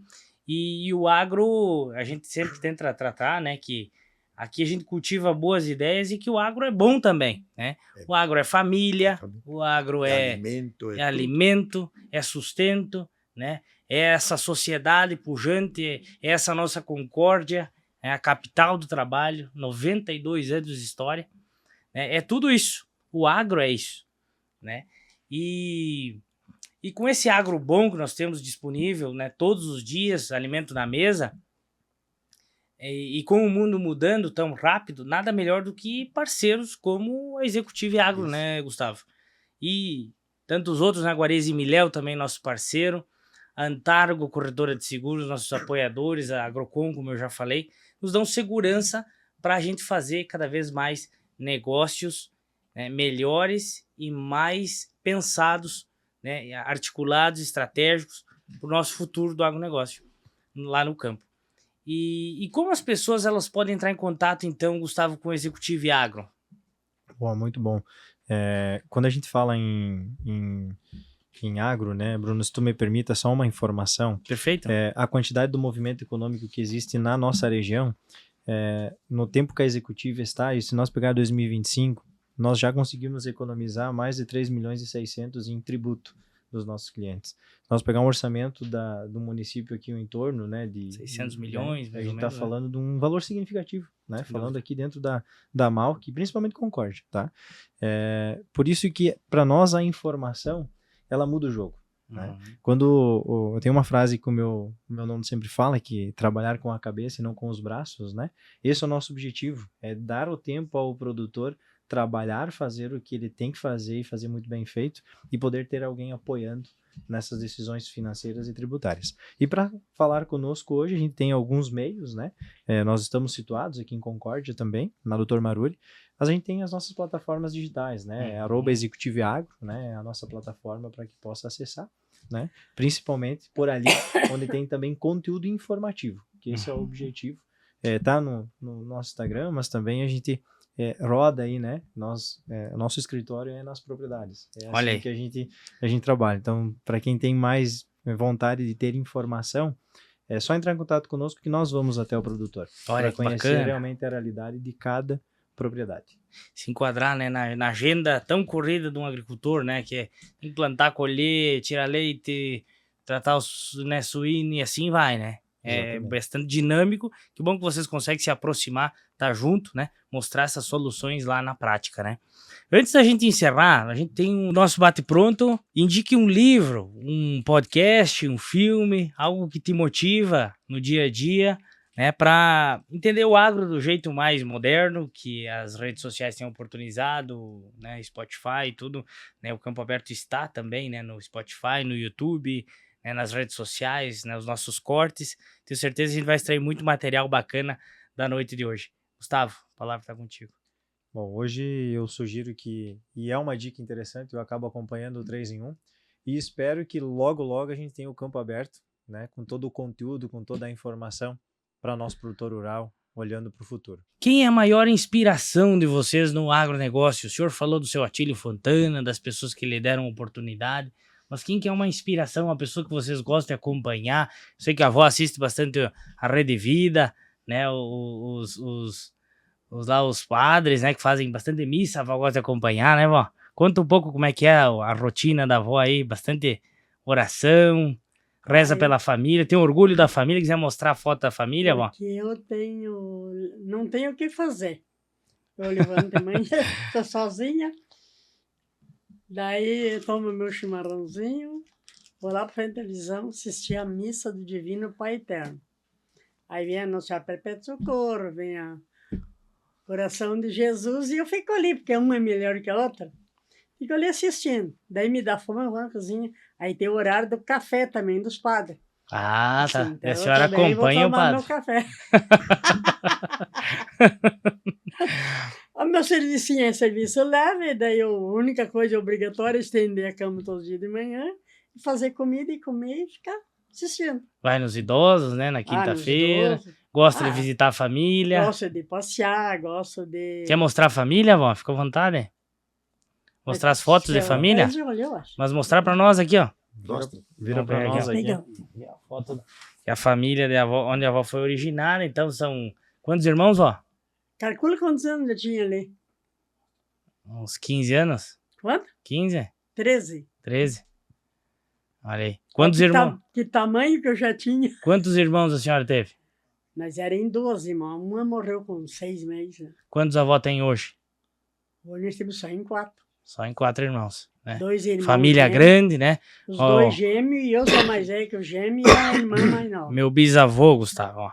E o agro, a gente sempre tenta tratar, né, que aqui a gente cultiva boas ideias e que o agro é bom também, né? O agro é família, o agro é alimento, é sustento, né? É essa sociedade pujante, é essa nossa Concórdia, é a capital do trabalho, 92 anos de história, né? É tudo isso, o agro é isso, né? E com esse agro bom que nós temos disponível, né, todos os dias, alimento na mesa, e com o mundo mudando tão rápido, nada melhor do que parceiros como a Executive Agro, né, Gustavo? E tantos outros, né, Guarese e Miléu também nosso parceiro, a Antargo, corretora de seguros, nossos apoiadores, a Agrocom, como eu já falei, nos dão segurança para a gente fazer cada vez mais negócios, né, melhores e mais pensados, né, articulados, estratégicos para o nosso futuro do agronegócio lá no campo. E como as pessoas elas podem entrar em contato, então, Gustavo, com o Executive Agro? Bom, muito bom. Quando a gente fala em agro, né, Bruno, se tu me permita só uma informação. Perfeito. A quantidade do movimento econômico que existe na nossa região, no tempo que a Executiva está, e se nós pegar 2025, nós já conseguimos economizar mais de 3 milhões e 600 em tributo dos nossos clientes. Se nós pegar um orçamento do município aqui, o entorno, né, de 600 milhões, a mais ou gente está menos, né? falando de um valor significativo, né? Sem Falando dúvida. aqui dentro da Malc, principalmente Concórdia, tá? Por isso que, para nós, a informação, ela muda o jogo. Né? Uhum. Quando eu tenho uma frase que o meu nome sempre fala, que trabalhar com a cabeça e não com os braços, né? Esse é o nosso objetivo, é dar o tempo ao produtor trabalhar, fazer o que ele tem que fazer e fazer muito bem feito e poder ter alguém apoiando nessas decisões financeiras e tributárias. E para falar conosco hoje, a gente tem alguns meios, né? Nós estamos situados aqui em Concórdia também, na Dr. Maruri, mas a gente tem as nossas plataformas digitais, né? @executiveagro, né? É a nossa plataforma para que possa acessar, né? Principalmente por ali, onde tem também conteúdo informativo, que esse é o objetivo. Tá no nosso Instagram, mas também a gente roda aí, né? O nosso escritório é nas propriedades. É Olha assim aí. que a gente trabalha. Então, para quem tem mais vontade de ter informação, é só entrar em contato conosco que nós vamos até o produtor. Olha Para que conhecer bacana. realmente a realidade de cada propriedade. Se enquadrar, né, na agenda tão corrida de um agricultor, né, que é implantar, colher, tirar leite, tratar os, né, suíno e assim vai, né? É Exatamente. bastante dinâmico. Que bom que vocês conseguem se aproximar, tá junto, né? Mostrar essas soluções lá na prática, né? Antes da gente encerrar, a gente tem o nosso bate-pronto. Indique um livro, um podcast, um filme, algo que te motiva no dia a dia, né, para entender o agro do jeito mais moderno que as redes sociais têm oportunizado, né, Spotify e tudo, né, o Campo Aberto está também, né, no Spotify, no YouTube, né, nas redes sociais, né, os nossos cortes. Tenho certeza que a gente vai extrair muito material bacana da noite de hoje. Gustavo, a palavra está contigo. Bom, hoje eu sugiro que, e é uma dica interessante, eu acabo acompanhando o 3 em 1 e espero que logo a gente tenha o Campo Aberto, né, com todo o conteúdo, com toda a informação para nosso produtor rural, olhando para o futuro. Quem é a maior inspiração de vocês no agronegócio? O senhor falou do seu Atílio Fontana, das pessoas que lhe deram oportunidade, mas quem que é uma inspiração, uma pessoa que vocês gostam de acompanhar? Eu sei que a avó assiste bastante a Rede Vida, né, os padres, né, que fazem bastante missa, a avó gosta de acompanhar, né, vó? Conta um pouco como é que é a rotina da avó aí, bastante oração, reza pela família, tem orgulho da família, quiser mostrar a foto da família, vó? Porque não tenho o que fazer. Eu levanto de manhã, estou sozinha, daí eu tomo meu chimarrãozinho, vou lá para a televisão assistir a missa do Divino Pai Eterno. Aí vem a Nossa Perpétuo Socorro, vem a Coração de Jesus e eu fico ali, porque uma é melhor que a outra. Fico ali assistindo. Daí me dá fome, eu vou na cozinha. Aí tem o horário do café também dos padres. Ah, tá. Assim, então A senhora eu também acompanha vou o tomar padre. meu café. O meu servicinho é serviço leve, daí a única coisa obrigatória é estender a cama todos os dias de manhã, fazer comida e comer e ficar assistindo. Vai nos idosos, né, na quinta-feira. Nos idosos. Gosta de visitar a família. Gosto de passear, gosto de... Quer mostrar a família, vó? Fica à vontade. Mostrar as fotos de família? Eu acho. Mas mostrar pra nós aqui, ó. Vira Vamos para pegar nós aqui, aqui. Legal. A foto que a família de avó, onde a avó foi originária. Então são quantos irmãos, vó? Calcula quantos anos eu tinha ali. Uns 15 anos? Quanto? 15? 13. 13? Olha aí. Quantos Que irmãos? Que tamanho que eu já tinha. Quantos irmãos a senhora teve? Nós éramos 12 irmãos. Uma morreu com 6 meses. Né? Quantos avó tem hoje? Hoje nós temos só em 4. Só em 4 irmãos, né? 2 irmãos. Família gêmeos, grande, né? Os Ó, 2 gêmeos e eu sou mais velho que o gêmeo e a irmã mais nova. Meu bisavô, Gustavo, ó.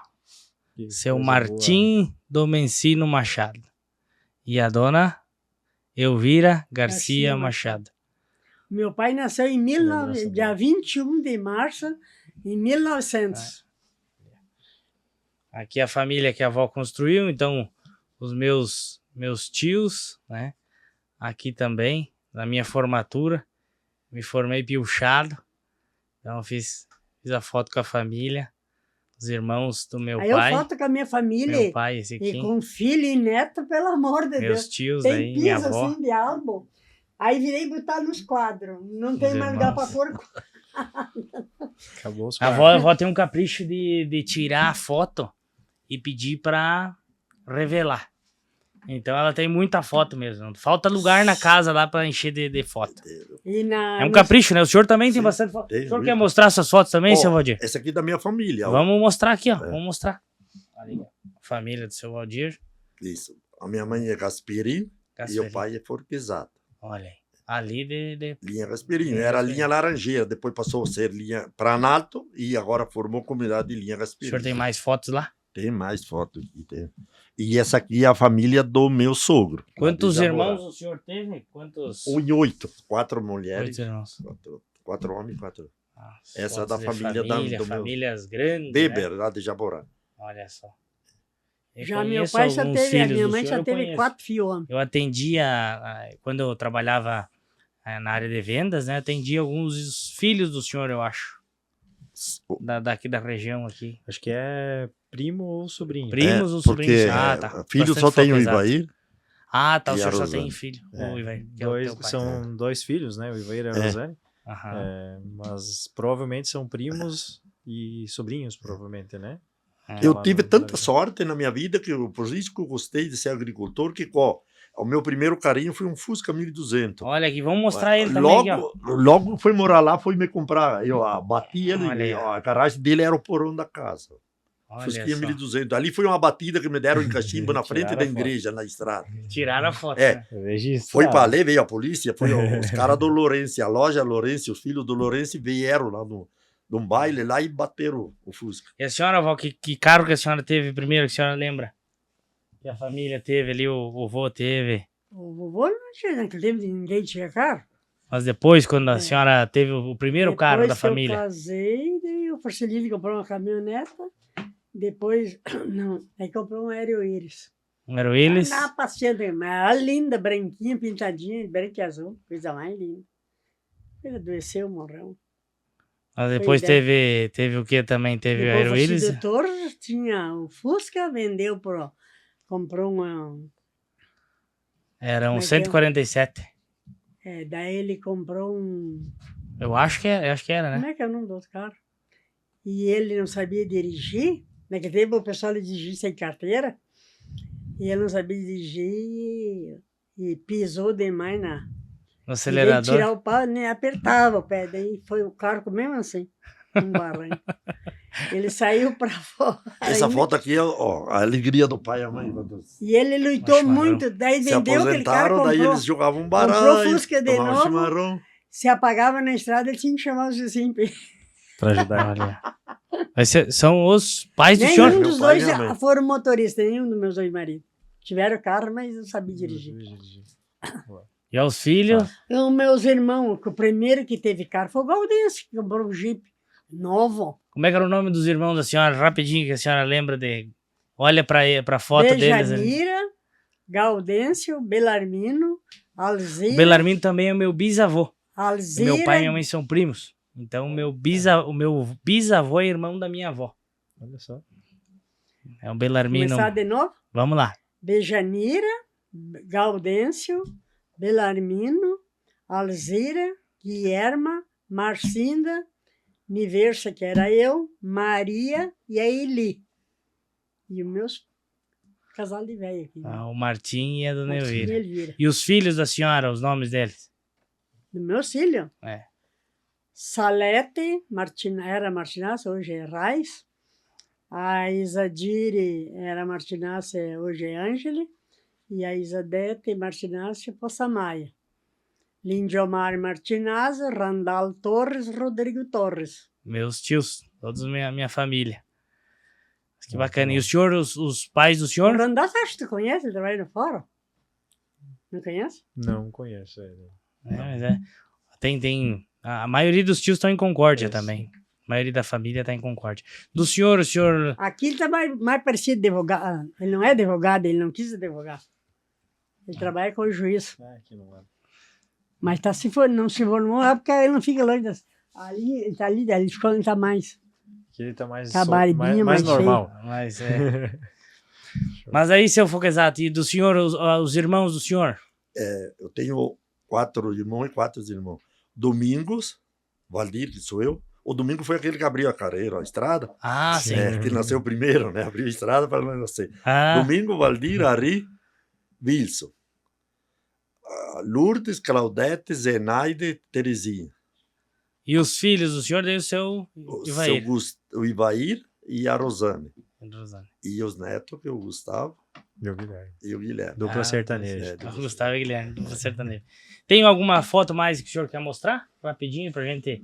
Que Seu coisa Martim Domencino Machado. E a dona Elvira Garcia Garcia Machado. Meu pai nasceu em dia 21 de março de 1900. Aqui a família que a avó construiu, então os meus tios, né? Aqui também, na minha formatura, me formei piochado, então fiz a foto com a família, os irmãos do meu Aí pai. eu foto com a minha família Meu pai, esse aqui. e com filho e neto, pelo amor de Meus Deus. tios Tem aí, minha piso avó. assim de álbum. Aí virei botar nos quadros. Não tem Os mais lugar para irmãos. pôr. Acabou os A quadros. avó tem um capricho de tirar a foto e pedir para revelar. Então ela tem muita foto mesmo. Falta lugar na casa lá pra encher de foto. E É um capricho, né? O senhor também tem Sim, bastante foto. tem O senhor muito. quer mostrar suas fotos também, Ó, seu Valdir? Essa aqui é da minha família. ó. Vamos mostrar aqui, ó. É. Vamos mostrar. Ali, ó. Família do seu Valdir. Isso. A minha mãe é Gasperini e Gasperini. o pai é Forquesato. Olha aí. Ali de... Linha Gasperini. Linha Era a Gasperini. linha Laranjeira, depois passou a ser linha Pranato e agora formou comunidade de linha O Gasperini. senhor tem mais fotos lá? Tem mais fotos aqui. Tem. E essa aqui é a família do meu sogro. Quantos lá de irmãos Jaborá. o senhor teve? Quantos? 1 e 8. 4 mulheres, Oito irmãos. 4 homens e 4. Ah, Essa é fotos da de família do meu- famílias grandes, Beber, né? lá de Jaborá. Olha só. Eu Já meu conheço pai só alguns teve, a filhos minha do mãe senhor, só eu teve conheço. 4 filhos homens. Eu atendia, quando eu trabalhava na área de vendas, né? Atendia alguns filhos do senhor, eu acho. Daqui da região aqui. Acho que é primo ou sobrinho. Primos ou porque sobrinhos? Ah, tá. filho Bastante só tem o foco, exato. Ivair. Ah, tá. O e a senhor só Rosane. tem filho. É, Oi, velho. Que é o teu pai. São 2 filhos, né? O Ivair e a É. Rosane. Aham. Mas provavelmente são primos e sobrinhos, provavelmente, né? Eu lá tive no- tanta sorte na minha vida, que por isso que eu gostei de ser agricultor, que o meu primeiro carinho foi um Fusca 1200. Olha aqui, vamos mostrar ele também aqui, ó. Logo foi morar lá, foi me comprar. Eu bati ele, Olha aí, ó. a garagem dele era o porão da casa. Olha Fusquinha só. 1200. Ali foi uma batida que me deram em cachimbo na frente Tiraram da a foto. igreja, na estrada. Tiraram a foto, É. né? Registro. Foi para ler, veio a polícia, foi os caras do Lourenço, a loja Lourenço, os filhos do Lourenço vieram lá num baile lá e bateram o Fusca. E a senhora, Val, que carro que a senhora teve primeiro, que a senhora lembra? Que a família teve ali, o vô teve. O vovô não tinha, naquele tempo ninguém tinha carro. Mas depois, quando a senhora teve o primeiro carro da Depois que família. eu casei, daí o Forcelino comprou uma caminhoneta. Depois, não, aí comprou um Aéreo Íris. Eram eles. Andava passeando, mas linda, branquinha, pintadinha, branca e azul, coisa mais linda. Ele adoeceu, morreu. Mas depois Foi teve o que também? Teve o Depois Aero o Willis. sedutor tinha o Fusca, vendeu comprou uma. Era Como um é que é? 147. Daí ele comprou um. Eu acho que era, Como né? é que é o nome do outro carro? E ele não sabia dirigir. Naquele tempo o pessoal dirigia sem carteira. E ele não sabia dirigir e pisou demais na. No Em vez de acelerador. tirar o pau, nem apertava o pé. Daí foi o carro mesmo assim, um barranco. Ele saiu para fora. Essa ainda. foto aqui é a alegria do pai e a mãe. Quando E ele lutou Chimarrão. muito. Daí se vendeu aquele cara, aposentaram, daí comprou, eles jogavam comprou baralho, Fusca de tomavam novo. chimarrão. se apagava na estrada, ele tinha que chamar os vizinhos. Pra ajudar. Olha. São os pais do Nenhum senhor? Meu dos pai e dois minha mãe. foram motoristas, nenhum dos meus dois maridos. Tiveram carro, mas não sabia dirigir. E aos filhos? E os meus irmãos, que o primeiro que teve carro foi o Gaudense, que comprou um Jeep novo. Como é que era o nome dos irmãos da senhora? Rapidinho, que a senhora lembra de... Olha pra foto deles. ali. Bejanira, Gaudêncio, Belarmino, Alzira. O Belarmino também é o meu bisavô. Alzira, Meu pai e minha mãe são primos. Então, o meu bisavô é irmão da minha avó. Olha só. É o Belarmino. Começar de novo? Vamos lá. Bejanira, Gaudêncio, Belarmino, Alzira, Guilherma, Marcinda, Niversa, que era eu, Maria e a Eli. E os meus casal de velho aqui. Ah, o Martim e a Dona Marcinha e Elvira. Elvira. E os filhos da senhora, os nomes deles? Do meu filho? É. Salete, era Martinaz, hoje é Raiz. A Isadire era Martinaz, hoje é Ângele. E a Isadete Martinaz, Poçamaia. Lindomar Martinaz, Randal Torres, Rodrigo Torres. Meus tios, todos minha família. Que bacana. E o senhor, os pais do O senhor? Randal, acho que tu conhece, ele trabalha no fórum. Não conhece? Não conheço ele. É, mas é. A maioria dos tios estão em Concórdia Isso. também. A maioria da família está em Concórdia. Do senhor, o senhor... Aqui ele está mais parecido advogado. Ele não é advogado, ele não quis advogar. Ele trabalha com o juiz. Ah, aqui não é. Mas tá não se formou, é porque ele não fica longe das... Ali, ele tá ali, ele está mais. Aqui ele tá mais, Tá barbinha, mais mais normal. Mas é... Mas aí, seu Foquesato, e do senhor, os irmãos do senhor? Eu tenho 4 irmãos e 4 irmãos. Domingos, Valdir, que sou eu. O Domingo foi aquele que abriu a carreira, a estrada. Ah, sim. Que nasceu primeiro, né? Abriu a estrada para nós nascer. Ah, Domingo, Valdir, Ari, Wilson. Lourdes, Claudete, Zenaide, Terezinha. E os filhos do senhor, daí o seu Ivair. O Ivair e a Rosane. Rosane. E os netos, que é o Gustavo E o Guilherme. Dupla sertaneja. dupla O Gustavo e Guilherme, do sertanejo. Tem alguma foto mais que o senhor quer mostrar? Rapidinho, pra gente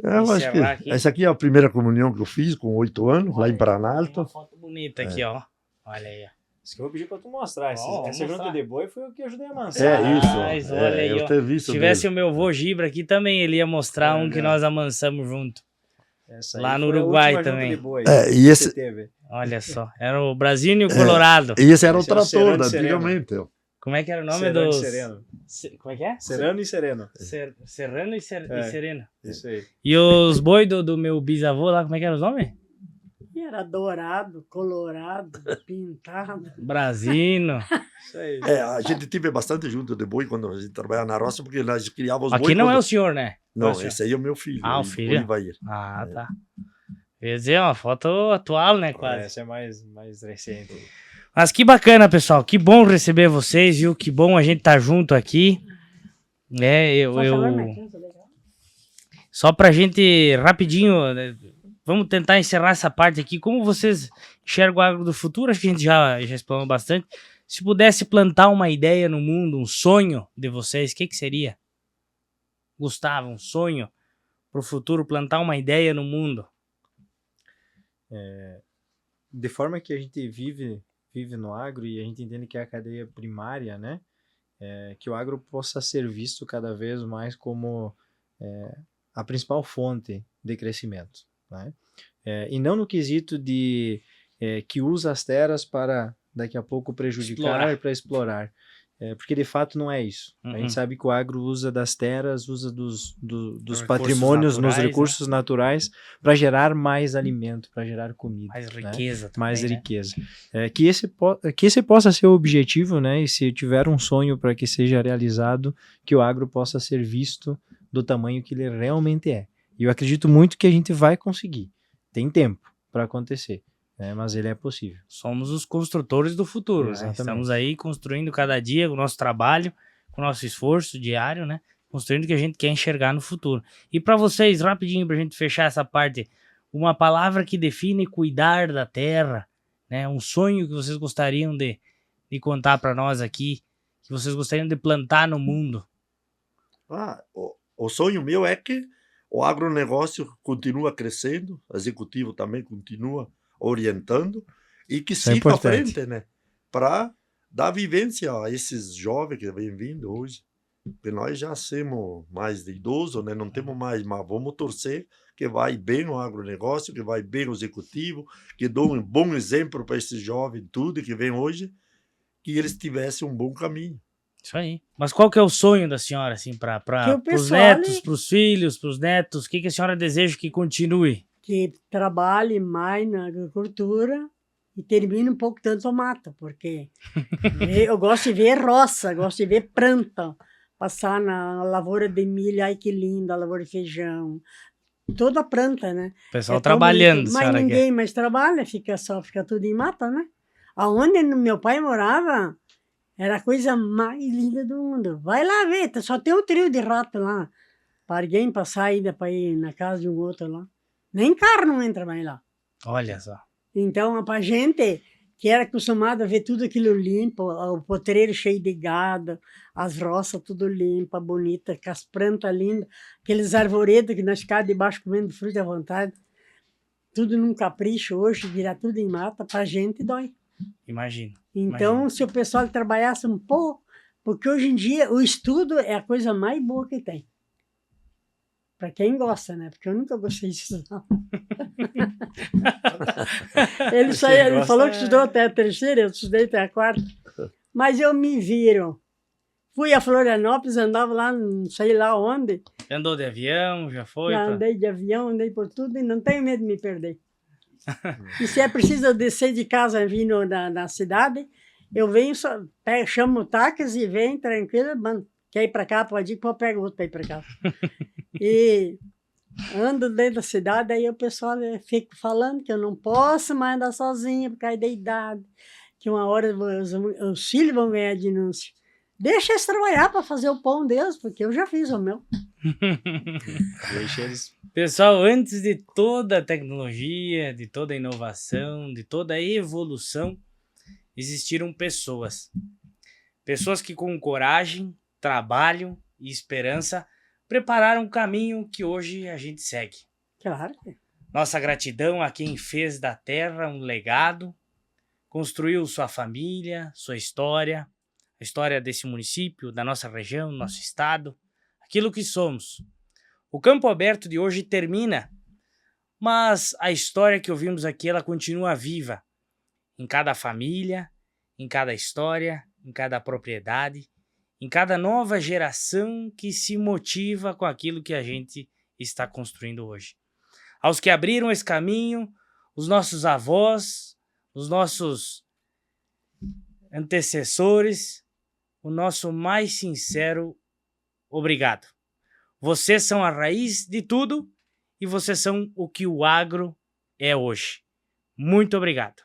Eu acho que encerrar aqui. essa aqui é a primeira comunhão que eu fiz com 8 anos, lá em Tem Planalto. uma foto bonita aqui, ó. Olha aí, ó. Isso que eu vou pedir pra tu mostrar. Ó, Essa vamos junta lá. de boi foi o que eu ajudei a É amansar. isso. olha aí, ó. eu ter visto Se tivesse dele. o meu vô Gibra aqui também, ele ia mostrar um que nós amansamos junto. Essa aí Lá no foi a Uruguai última junta também. de boi E que esse, você teve. Olha só. Era o Brasil e o Colorado. e esse era o Esse é o Sereno trator, e Sereno. antigamente. ó. Como é que era o nome Serano dos... e Sereno. Como é que é? Serano e Sereno. Serrano e Sereno. Isso aí. E os boi do meu bisavô lá, como é que era os nomes? E era dourado, colorado, pintado. Brasino. Isso aí. A gente teve bastante junto de boi quando a gente trabalhava na roça, porque nós criávamos os Aqui boi. não é quando- o senhor, né? Não, é o senhor. esse aí é o meu filho. Ah, o filho? Ivair. Ah, tá. Quer dizer, uma foto atual, né, quase. Essa é mais recente. Mas que bacana, pessoal. Que bom receber vocês, viu? Que bom a gente tá junto aqui. Só falando aqui, tá legal. Só pra gente, rapidinho, né, vamos tentar encerrar essa parte aqui. Como vocês enxergam o agro do futuro? Acho que a gente já explanou bastante. Se pudesse plantar uma ideia no mundo, um sonho de vocês, o que seria? Gustavo, um sonho pro futuro, plantar uma ideia no mundo. De forma que a gente vive no agro e a gente entende que é a cadeia primária, né? Que o agro possa ser visto cada vez mais como a principal fonte de crescimento, né? E não no quesito de que usa as terras para daqui a pouco prejudicar, para explorar. Porque de fato não é isso. A gente sabe que o agro usa das terras, usa dos patrimônios, nos recursos naturais para gerar mais alimento, para gerar comida. Mais né? riqueza também, Mais né? riqueza. Que esse possa ser o objetivo, né? E se tiver um sonho para que seja realizado, que o agro possa ser visto do tamanho que ele realmente é. E eu acredito muito que a gente vai conseguir. Tem tempo para acontecer, né? Mas ele é possível. Somos os construtores do futuro, né? Exatamente. Estamos aí construindo cada dia com o nosso trabalho, com o nosso esforço diário, né? Construindo o que a gente quer enxergar no futuro. E para vocês, rapidinho, pra gente fechar essa parte, uma palavra que define cuidar da terra, né? Um sonho que vocês gostariam de contar para nós aqui, que vocês gostariam de plantar no mundo. O sonho meu é que o agronegócio continua crescendo, o executivo também continua orientando e que Isso é siga à importante. frente, né? Para dar vivência a esses jovens que vêm vindo hoje. Porque nós já somos mais de idosos, né? Não temos mais, mas vamos torcer que vai bem o agronegócio, que vai bem o executivo, que dê um bom exemplo para esses jovens, tudo que vem hoje, que eles tivessem um bom caminho. Isso aí. Mas qual que é o sonho da senhora, assim, para Que o os pessoal netos, para os filhos, para os netos? O que a senhora deseja que continue? Que trabalhe mais na agricultura e termine um pouco tanto a mata, porque eu gosto de ver roça, gosto de ver planta, passar na lavoura de milho, ai que linda, a lavoura de feijão, toda a planta, né? O pessoal É tão trabalhando, bonito. a Mas senhora quer. ninguém mais trabalha, fica tudo em mata, né? Aonde meu pai morava, era a coisa mais linda do mundo. Vai lá ver, só tem um trio de rato lá, para alguém passar ainda para ir na casa de um outro lá. Nem carro não entra mais lá. Olha só. Então, para gente que era acostumada a ver tudo aquilo limpo, o potreiro cheio de gado, as roças tudo limpa, bonita, com as plantas lindas, aqueles arvoredos que nós ficávamos debaixo comendo fruta à vontade, tudo num capricho hoje, virar tudo em mata, para gente dói. Imagino. Então, Imagino. se o pessoal trabalhasse um pouco, porque hoje em dia o estudo é a coisa mais boa que tem. Para quem gosta, né? Porque eu nunca gostei disso, não. Ele falou que estudou até a terceira, eu estudei até a quarta. Mas eu me viro. Fui a Florianópolis, andava lá, não sei lá onde. Andou de avião, já foi? Já andei de avião, andei por tudo e não tenho medo de me perder. E se é preciso eu descer de casa e vir na cidade, eu venho, chamo o táxi e venho tranquilo, mano. Quer ir para cá, pode ir, pode pegar outro para ir para cá. E ando dentro da cidade, aí o pessoal fica falando que eu não posso mais andar sozinha por causa da idade, que uma hora os filhos vão ganhar denúncia. Deixa eles trabalhar para fazer o pão deles, porque eu já fiz o meu. Deixa eles. Pessoal, antes de toda a tecnologia, de toda a inovação, de toda a evolução, existiram pessoas. Pessoas que com coragem, trabalho e esperança prepararam o caminho que hoje a gente segue. Claro. Nossa gratidão a quem fez da terra um legado, construiu sua família, sua história, a história desse município, da nossa região, nosso estado, aquilo que somos. O Campo Aberto de hoje termina, mas a história que ouvimos aqui, ela continua viva em cada família, em cada história, em cada propriedade, em cada nova geração que se motiva com aquilo que a gente está construindo hoje. Aos que abriram esse caminho, os nossos avós, os nossos antecessores, o nosso mais sincero obrigado. Vocês são a raiz de tudo e vocês são o que o agro é hoje. Muito obrigado.